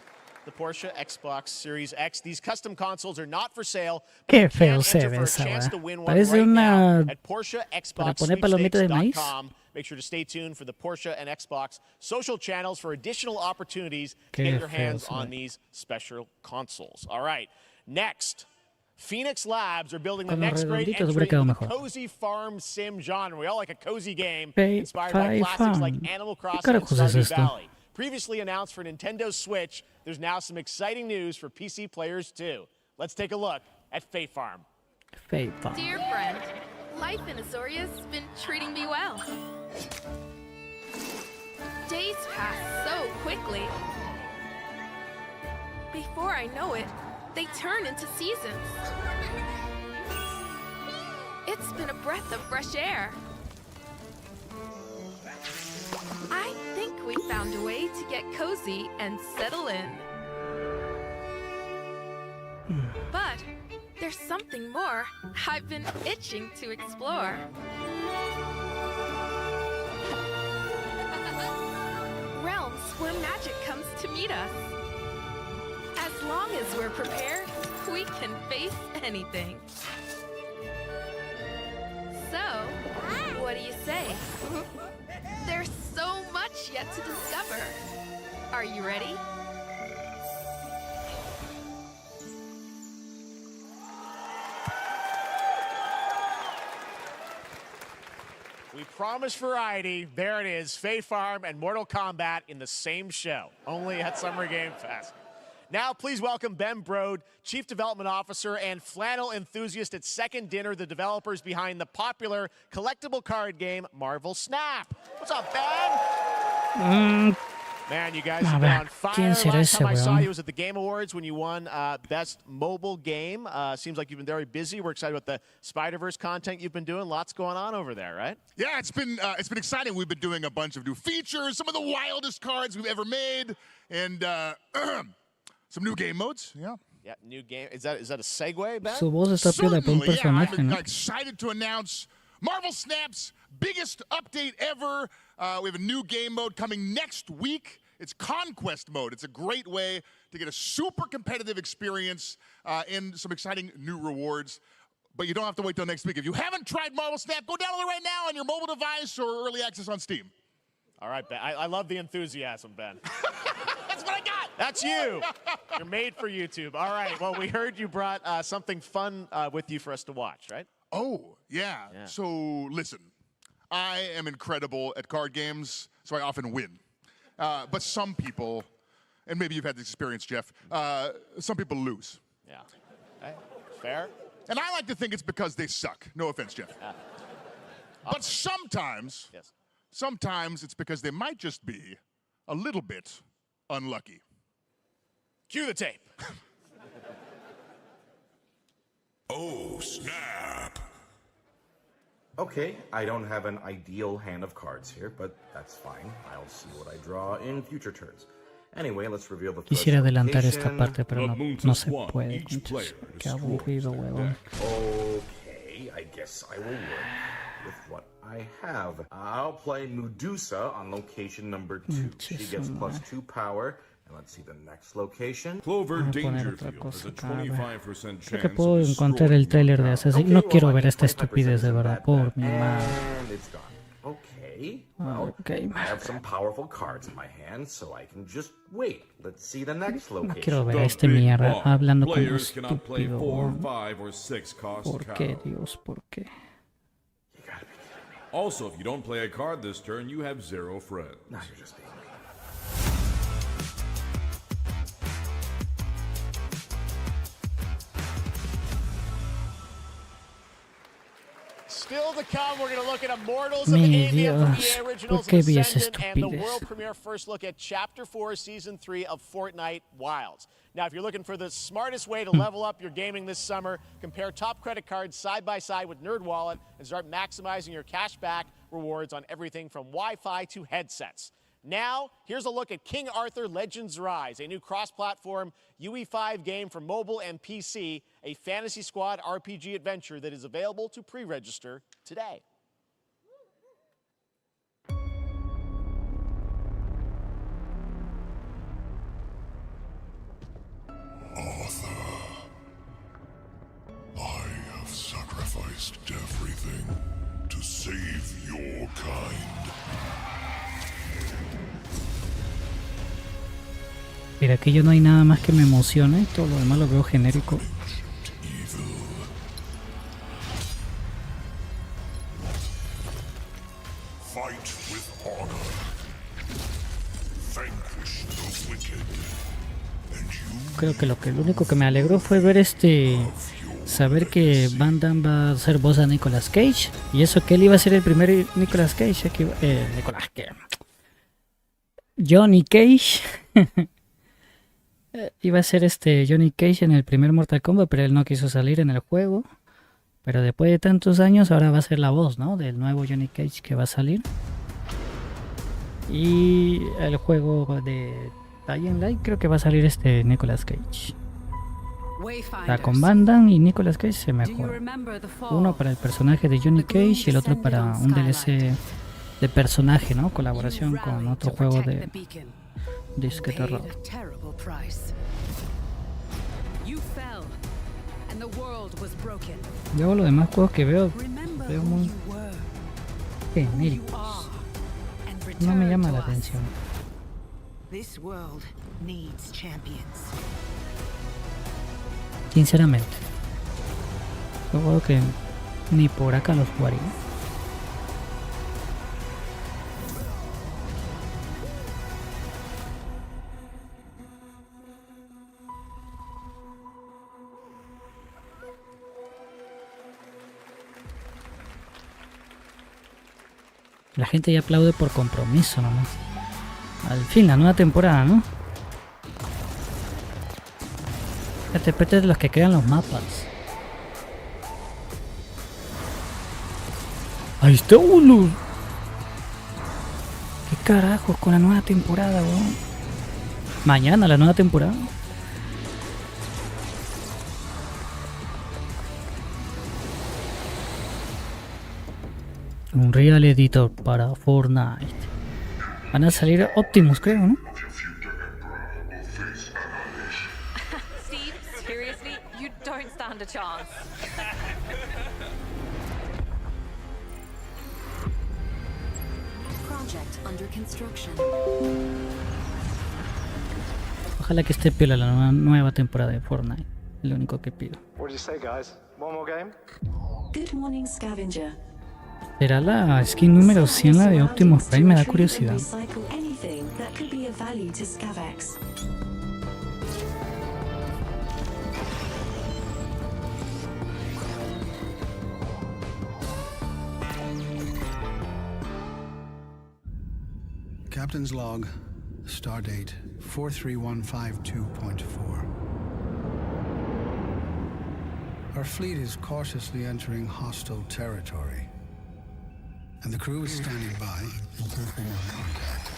the Porsche Xbox Series X. These custom consoles are not for sale. Qué feo se ve esa, parece una para poner palomitas de maíz. Make sure to stay tuned for the Porsche and Xbox social channels for additional opportunities to get your hands on these special consoles. All right, next. Phoenix Labs are building the next great entry in the cozy farm sim genre. We all like a cozy game inspired by classics like Animal Crossing and Stardew Valley. Previously announced for Nintendo Switch, there's now some exciting news for PC players too. Let's take a look at Fae Farm. Fae Farm. Dear friend, life in Azoria's been treating me well. Days pass so quickly. Before I know it, they turn into seasons. It's been a breath of fresh air. I think we found a way to get cozy and settle in. But there's something more I've been itching to explore. Realms where magic comes to meet us. As long as we're prepared, we can face anything. So, what do you say? There's so much yet to discover. Are you ready? We promised variety. There it is, Fae Farm and Mortal Kombat in the same show, only at Summer Game Fest. Now, please welcome Ben Brode, Chief Development Officer and flannel enthusiast at Second Dinner, the developers behind the popular collectible card game Marvel Snap. What's up, Ben? Man, you guys have been on fire. Last time I saw you was at the Game Awards when you won Best Mobile Game. Seems like you've been very busy. We're excited about the Spider-Verse content you've been doing. Lots going on over there, right? Yeah, it's been exciting. We've been doing a bunch of new features, some of the wildest cards we've ever made, and some new game modes. Yeah. Yeah, new game. Is that a segue, Ben? Su voz está piola para un personaje, I'm ¿no? excited to announce Marvel Snap's biggest update ever. We have a new game mode coming next week. It's Conquest mode. It's a great way to get a super competitive experience and some exciting new rewards. But you don't have to wait till next week. If you haven't tried Marvel Snap, go download it right now on your mobile device or early access on Steam. All right, Ben. I love the enthusiasm, Ben. That's what I got. That's you. You're made for YouTube. All right. Well, we heard you brought something fun with you for us to watch, right? Oh, yeah. So, listen. I am incredible at card games, so I often win. But some people, and maybe you've had this experience, Jeff, some people lose. Yeah. Okay. Fair. And I like to think it's because they suck. No offense, Jeff. But sometimes, sometimes it's because they might just be a little bit unlucky. Cue the tape. Oh, snap. Okay, I don't have an ideal hand of cards here, but that's fine. I'll see what I draw in future turns. Anyway, let's reveal the first Quisiera adelantar esta location. parte, pero no se puede. Qué aburrido, huevón. Okay, I guess I will work with what I have. I'll play Medusa on location number 2. She gets +2 power. And let's see the next location. Clover Dangerfield has a 25% Creo que chance puedo of encontrar el tráiler de Assassin. No quiero ver esta estupidez de verdad, por mi madre. And it's gone. Okay, well, Okay. I have some powerful cards in my hand, so I can just wait. Let's see the next No location. quiero ver a este mierda hablando como Players cannot play estúpido. 4, 5, or 6 cost ¿Por qué, cards. Dios? ¿Por qué? Also, if you don't play a card this turn, you have 0 friends. No, you're just being mean. Still to come, we're going to look at Immortals of Mi Avian from Dios, EA ¿por Originals qué and vi esa Ascendant, and the estupidez? world premiere first look at Chapter 4, Season 3 of Fortnite Wilds. Now, if you're looking for the smartest way to level up your gaming this summer, compare top credit cards side by side with NerdWallet and start maximizing your cashback rewards on everything from Wi-Fi to headsets. Now, here's a look at King Arthur Legends Rise, a new cross-platform UE5 game for mobile and PC, a Fantasy Squad RPG adventure that is available to pre-register today. Arthur, I have sacrificed everything to save your kind. Mira, aquí yo no hay nada más que me emocione, todo lo demás lo veo genérico. Fight with honor. Vanquish the wicked. And you Creo que lo único que me alegró fue ver saber que Van Damme va a ser voz a Nicolas Cage, y eso que él iba a ser el primer Nicolas Cage, Johnny Cage. Iba a ser Johnny Cage en el primer Mortal Kombat, pero él no quiso salir en el juego. Pero después de tantos años, ahora va a ser la voz, ¿no? Del nuevo Johnny Cage que va a salir. Y el juego de Dying Light, creo que va a salir Nicolas Cage. Está con Van Damme y Nicolas Cage se mejora. Uno para el personaje de Johnny Cage y el otro para un DLC de personaje, ¿no? Colaboración con otro juego de disque terror. Yo los demás juegos que veo muy genéricos. No me llama la atención. Sinceramente, yo creo que ni por acá los jugaría. La gente ya aplaude por compromiso nomás. Al fin, la nueva temporada, ¿no? Este es los que crean los mapas. Ahí está uno. ¿Qué carajos con la nueva temporada, weón? Mañana la nueva temporada. Un Real Editor para Fortnite. Van a salir Optimus, creo, ¿no? Steve, seriously, you don't stand a chance. Project under construction. Ojalá que esté piola la nueva temporada de Fortnite. Es lo único que pido. What did you say, guys? One more game? Good morning, scavenger. ¿Será la skin número 100 la de Optimus Prime? Me da curiosidad. Recycle anything that could be of value to Scavex. Captain's log, stardate 43152.4. Our fleet is cautiously entering hostile territory, and the crew is standing by in case they have contact.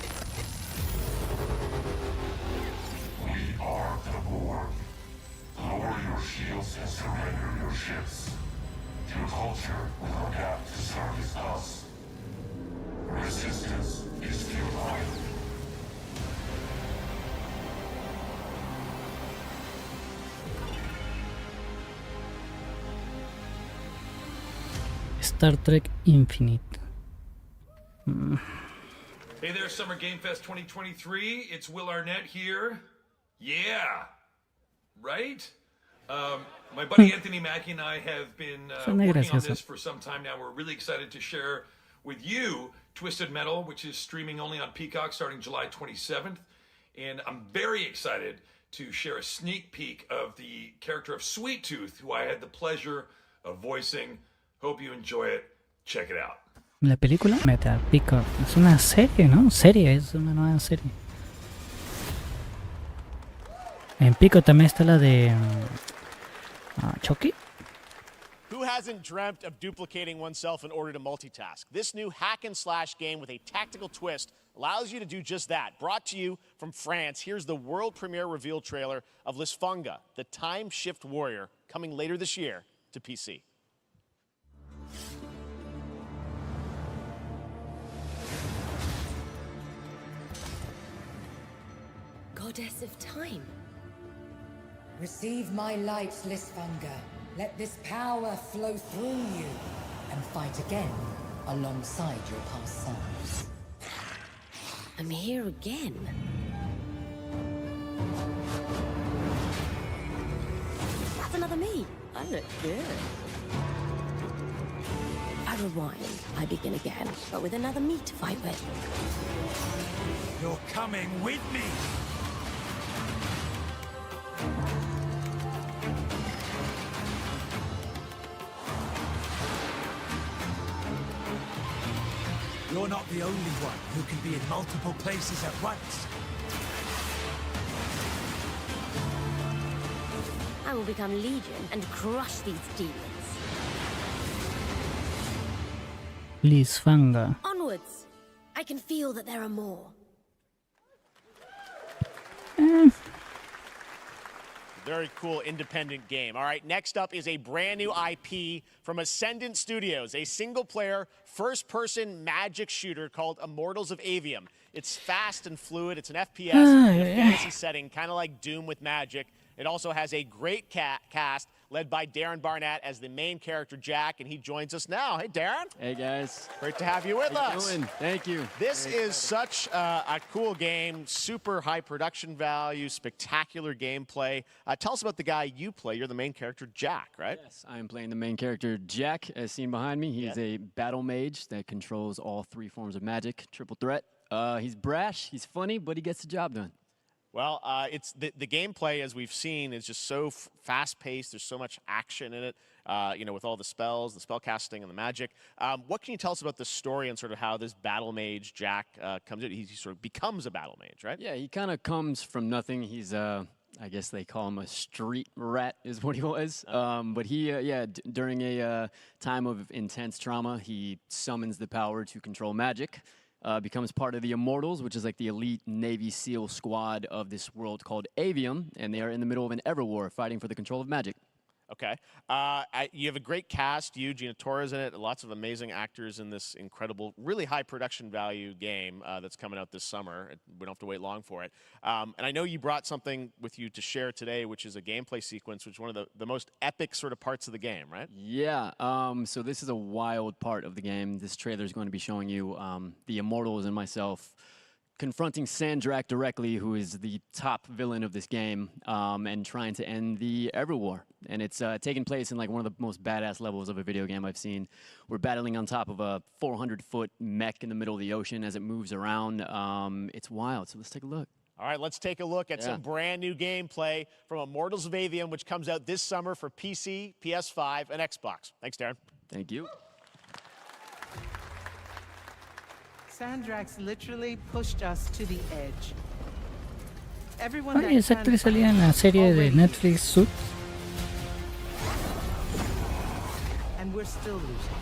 We are the Borg. Lower your shields and surrender your ships. Your culture will adapt to service us. Resistance is futile. Star Trek Infinite. Hey there, Summer Game Fest 2023. It's Will Arnett here. Yeah, right? My buddy Anthony Mackie and I have been working on this for some time now. We're really excited to share with you Twisted Metal, which is streaming only on Peacock starting July 27th. And I'm very excited to share a sneak peek of the character of Sweet Tooth, who I had the pleasure of voicing. Hope you enjoy it. Check it out. La película Metal Peacock es una serie, ¿no? Es una nueva serie. En Pico también está la de Chucky. Who hasn't dreamt of duplicating oneself in order to multitask? This new hack and slash game with a tactical twist allows you to do just that. Brought to you from France, here's the world premiere reveal trailer of Lisfunga, the time shift warrior, coming later this year to PC. Goddess of time. Receive my light, Lisfunga. Let this power flow through you, and fight again alongside your past selves. I'm here again. That's another me. I look good. I rewind. I begin again, but with another me to fight with. You're coming with me. You're not the only one who can be in multiple places at once. I will become Legion and crush these demons. Lisfunga. Onwards! I can feel that there are more. Very cool independent game. All right, next up is a brand new IP from Ascendant Studios, a single-player, first-person magic shooter called Immortals of Avium. It's fast and fluid. It's an FPS in a fantasy setting, kind of like Doom with magic. It also has a great cast led by Darren Barnett as the main character, Jack, and he joins us now. Hey, Darren. Hey, guys. Great to have you with us. How you doing? Thank you. This is such a cool game, super high production value, spectacular gameplay. Tell us about the guy you play. You're the main character, Jack, right? Yes, I am playing the main character, Jack, as seen behind me. He's a battle mage that controls all three forms of magic, triple threat. He's brash, he's funny, but he gets the job done. Well, it's the gameplay, as we've seen, is just so fast-paced. There's so much action in it, with all the spells, the spell casting, and the magic. What can you tell us about the story and sort of how this battle mage, Jack, comes in? He sort of becomes a battle mage, right? Yeah, he kind of comes from nothing. He's, I guess they call him a street rat is what he was. But he, during a time of intense trauma, he summons the power to control magic. Becomes part of the Immortals, which is like the elite Navy SEAL squad of this world called Avium, and they are in the middle of an Everwar fighting for the control of magic. Okay. You have a great cast. You, Gina Torres in it. Lots of amazing actors in this incredible, really high production value game that's coming out this summer. We don't have to wait long for it. And I know you brought something with you to share today, which is a gameplay sequence, which is one of the most epic sort of parts of the game, right? Yeah. So this is a wild part of the game. This trailer is going to be showing you the Immortals and myself confronting Sandrak directly, who is the top villain of this game, and trying to end the Everwar. And it's taking place in like one of the most badass levels of a video game I've seen. We're battling on top of a 400-foot mech in the middle of the ocean as it moves around. It's wild, so let's take a look. All right, let's take a look at some brand new gameplay from Immortals of Avium, which comes out this summer for PC, PS5, and Xbox. Thanks, Darren. Thank you. Sandrax literally pushed us to the edge. Ay, esa actriz salía en la serie de Netflix Suits. And we're still losing.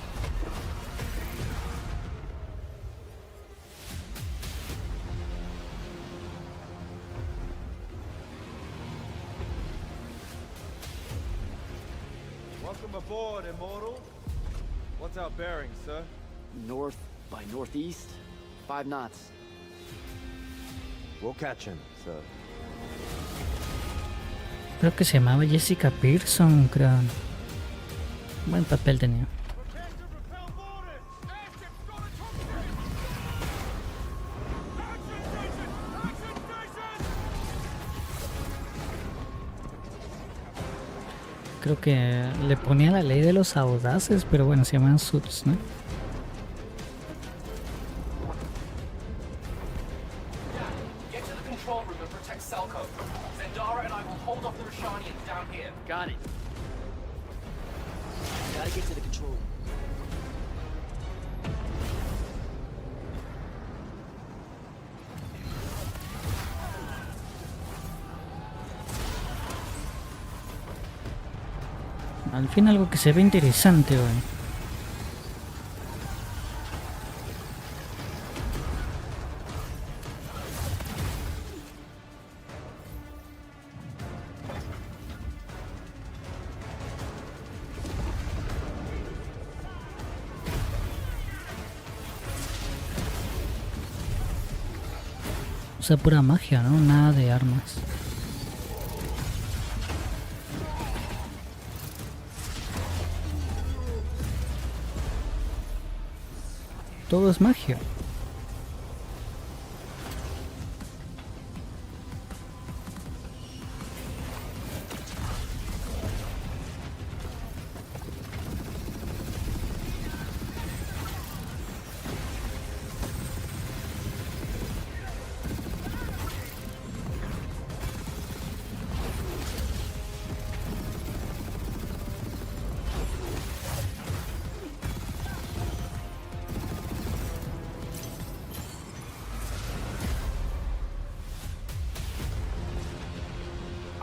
Welcome aboard, Immortal. What's our bearing, sir? North by northeast, 5 knots. We'll catch him, sir. Creo que se llamaba Jessica Pearson, creo. Buen papel tenía. Creo que le ponía la ley de los audaces, pero bueno, se llaman Suits, ¿no? Got it. Gotta get to the control room. Al fin algo que se ve interesante hoy. O sea, pura magia, ¿no? Nada de armas. Todo es magia.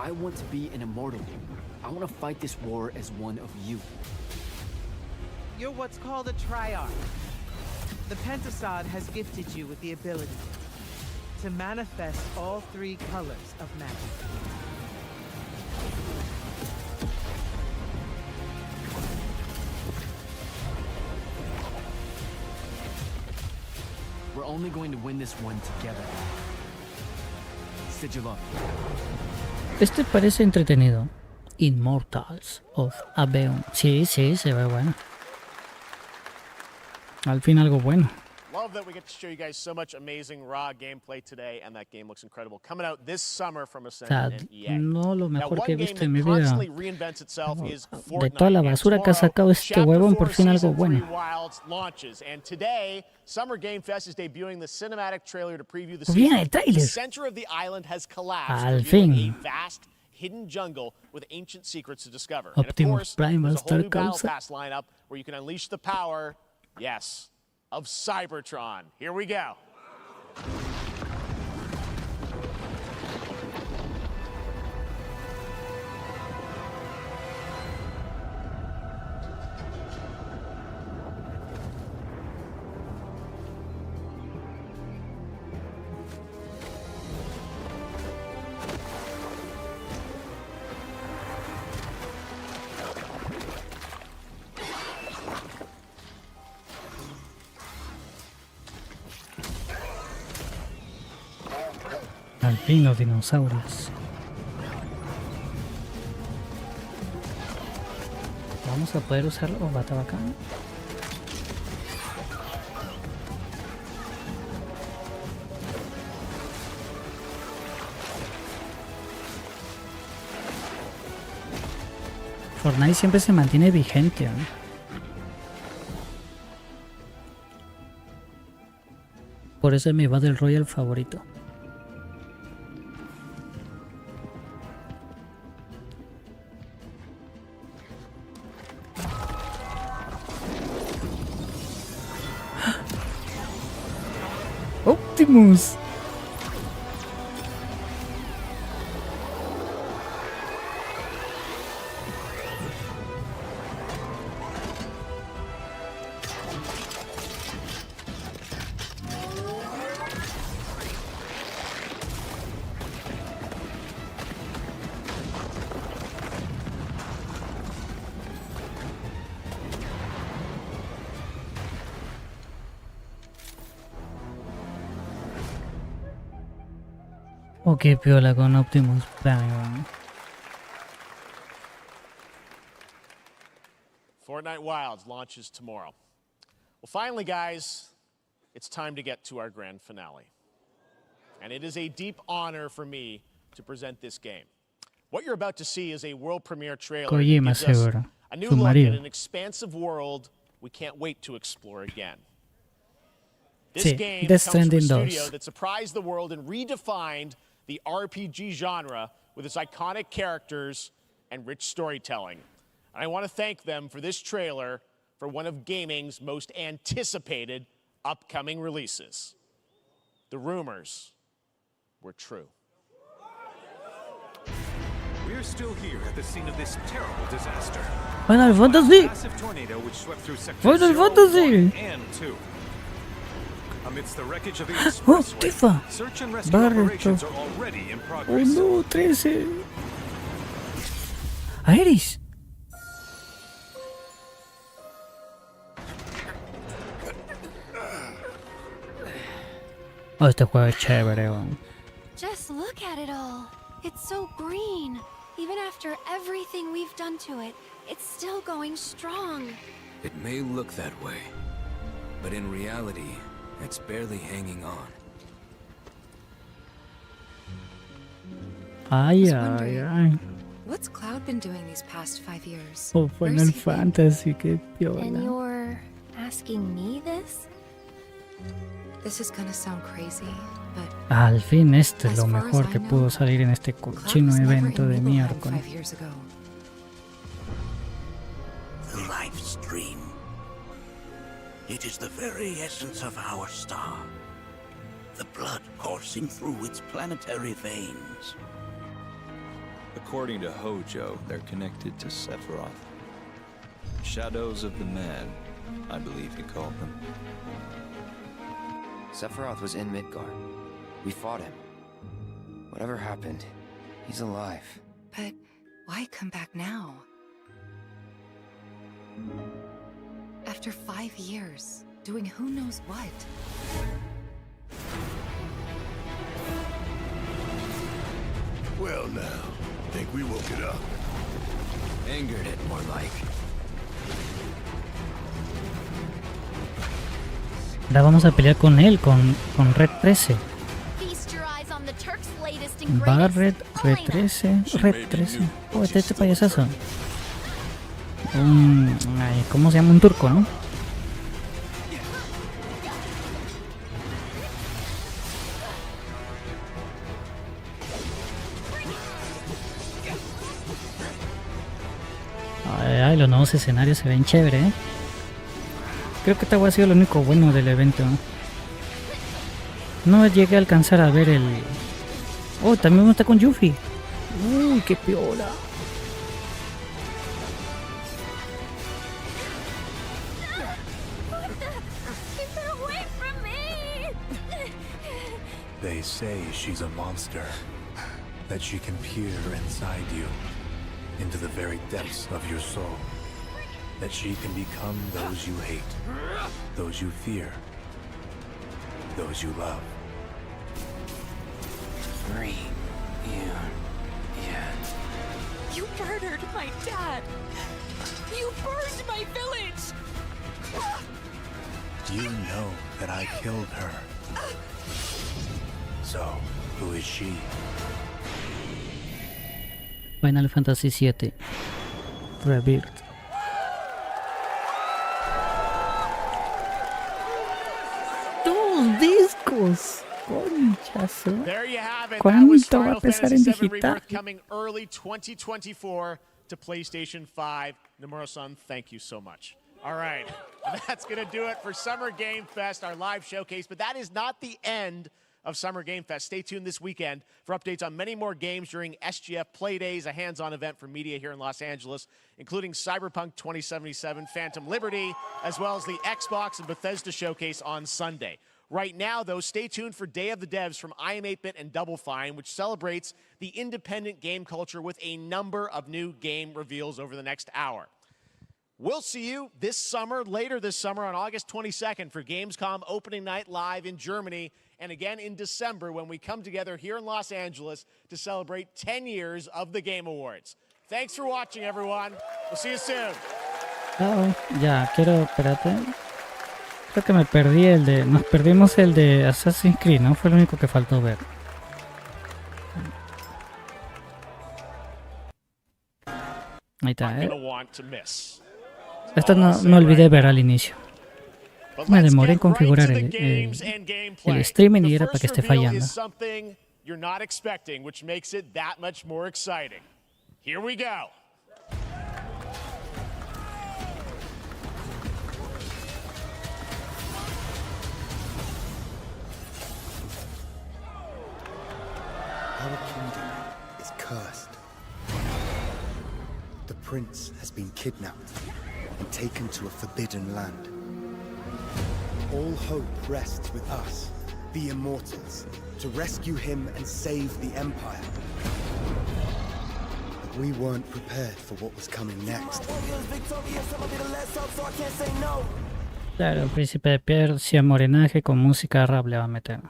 I want to be an immortal. I want to fight this war as one of you. You're what's called a triarch. The Pentasod has gifted you with the ability to manifest all 3 colors of magic. We're only going to win this one together. Sigil up. Este parece entretenido. Immortals of Abeum. Sí, sí, se ve bueno. Al fin algo bueno. Love that we get to show you guys so much amazing raw gameplay today, and that game looks incredible. Coming out this summer from Ascendant and EA. No lo Now, mejor que he one visto game en mi that vida. constantly reinvents itself is De Fortnite. toda la And basura que ha tomorrow, sacado este Chapter huevón, 4 por fin algo Season 3 bueno. Wilds launches, and today, Summer Game Fest is debuting the cinematic trailer to preview the Bien, season. el tráiler. The center of the island has collapsed, Al revealing fin. a vast hidden jungle with ancient secrets to discover. Optimus and of course, Prime va a there's a whole estar new Battle causa. Pass lineup where you can unleash the power, yes, of Cybertron. Here we go. Al fin los dinosaurios. Vamos a poder usarlo. Oh, bata bacán. Fortnite siempre se mantiene vigente, ¿no? Por eso es mi Battle Royale favorito. Optimus. Ok, piola con Optimus Prime. Fortnite Wilds launches tomorrow. Well, finally, guys, it's time to get to our grand finale. And it is a deep honor for me to present this game. What you're about to see is a world premiere trailer that Kojima, gives us seguro. a new Su look at marido. an expansive world we can't wait to explore again. This Sí, game Death comes from a Stranding 2. studio that surprised the world and redefined the RPG genre with its iconic characters and rich storytelling. And I want to thank them for this trailer for one of gaming's most anticipated upcoming releases. The rumors were true. We're still here at the scene of this terrible disaster. Final Fantasy. Massive tornado which swept through sectors Final 0, Fantasy. 1, and 2. Amidst the wreckage of the Oh, expressway, Tifa. search and rescue Barreto. operations are already in Oh progress. no, 13. Iris. Oh, este juego es chévere, weón. Just look at it all. It's so green. Even after everything we've done to it, it's still going strong. It may look that way, but in reality, it's barely hanging on. Ay, ay, ay. What's Cloud been doing these past 5 years? Oh, Final Fantasy, qué And piola. you're asking me this? This is gonna sound crazy, but Al fin, este es as lo far as mejor I que know, pudo salir en este Cloud cochino was never evento in de Nibelheim miércoles. 5 years ago. The life stream. It is the very essence of our star. The blood coursing through its planetary veins. According to Hojo, they're connected to Sephiroth. Shadows of the Man, I believe he called them. Sephiroth was in Midgard. We fought him. Whatever happened, he's alive. But why come back now? After 5 years, doing who knows what? Well now, think we woke it up. Angered it, more like. Ahora vamos a pelear con él, con Red 13. Feast your eyes on the Turk's latest Barret, ingredients. Red 13, Red 13. Oh, este payasazo. Ay, ¿cómo se llama? Un turco, ¿no? Ay, los nuevos escenarios se ven chévere, ¿eh? Creo que este ha sido lo único bueno del evento. No llegué a alcanzar a ver el... Oh, también está con Yuffie. Uy, qué piola. Keep her away from me! They say she's a monster, that she can peer inside you, into the very depths of your soul, that she can become those you hate, those you fear, those you love. Green. Yeah. You murdered my dad! You burned my village! You know that I killed her. So, who is she? Final Fantasy VII Rebirth. ¡Dos discos! Conchazo. There you have it. That was ¿Cuánto va a Final pesar Fantasy en VII digital? Rebirth coming early 2024 to PlayStation 5. Nomura-san, thank you so much. All right, that's going to do it for Summer Game Fest, our live showcase. But that is not the end of Summer Game Fest. Stay tuned this weekend for updates on many more games during SGF Play Days, a hands-on event for media here in Los Angeles, including Cyberpunk 2077, Phantom Liberty, as well as the Xbox and Bethesda showcase on Sunday. Right now, though, stay tuned for Day of the Devs from IM8bit and Double Fine, which celebrates the independent game culture with a number of new game reveals over the next hour. We'll see you this summer, later this summer on August 22nd for Gamescom opening night live in Germany, and again in December when we come together here in Los Angeles to celebrate 10 years of the Game Awards. Thanks for watching, everyone. We'll see you soon. Chao. Ya, espérate. Creo que me perdí nos perdimos el de Assassin's Creed, ¿no? Fue lo único que faltó ver. Ahí está, Esto no olvidé ver al inicio. Me demoré en configurar el streaming y era para que esté fallando. You're not expecting, which makes it that much more exciting. Here we go. Our kingdom is cursed. The prince has been kidnapped and taken to a forbidden land. All hope rests with us, the Immortals, to rescue him and save the Empire. But we weren't prepared for what was coming next. Claro, Príncipe de Persia, morenaje con música rap le va a meter.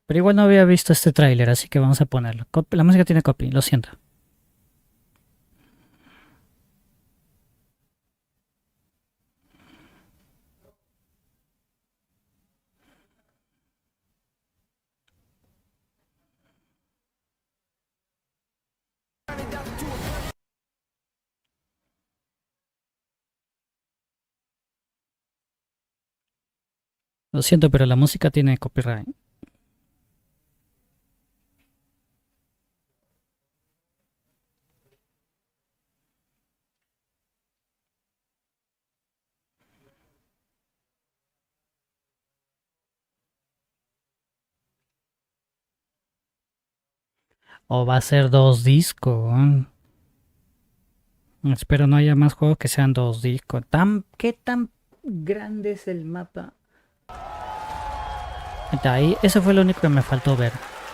Pero igual no había visto este tráiler, así que vamos a ponerlo. La música tiene copy, lo siento. Lo siento, pero la música tiene copyright. O va a ser 2 discos. Espero no haya más juegos que sean 2 discos. ¿Qué tan grande es el mapa? Ahí, eso fue lo único que me faltó ver.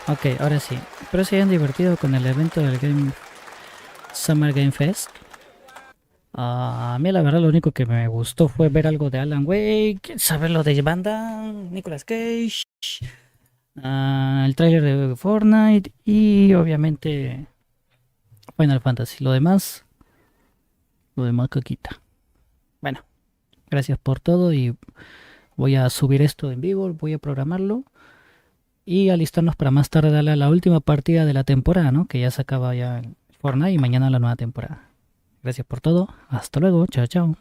Ok, ahora sí. Espero se hayan divertido con el evento del Summer Game Fest. A mí la verdad lo único que me gustó fue ver algo de Alan Wake, saber lo de banda, Nicolas Cage, el tráiler de Fortnite y obviamente Final Fantasy. Lo demás coquita. Bueno, gracias por todo y voy a subir esto en vivo, voy a programarlo y alistarnos para más tarde darle a la última partida de la temporada, ¿no? Que ya se acaba ya Fortnite y mañana la nueva temporada. Gracias por todo, hasta luego, chao chao.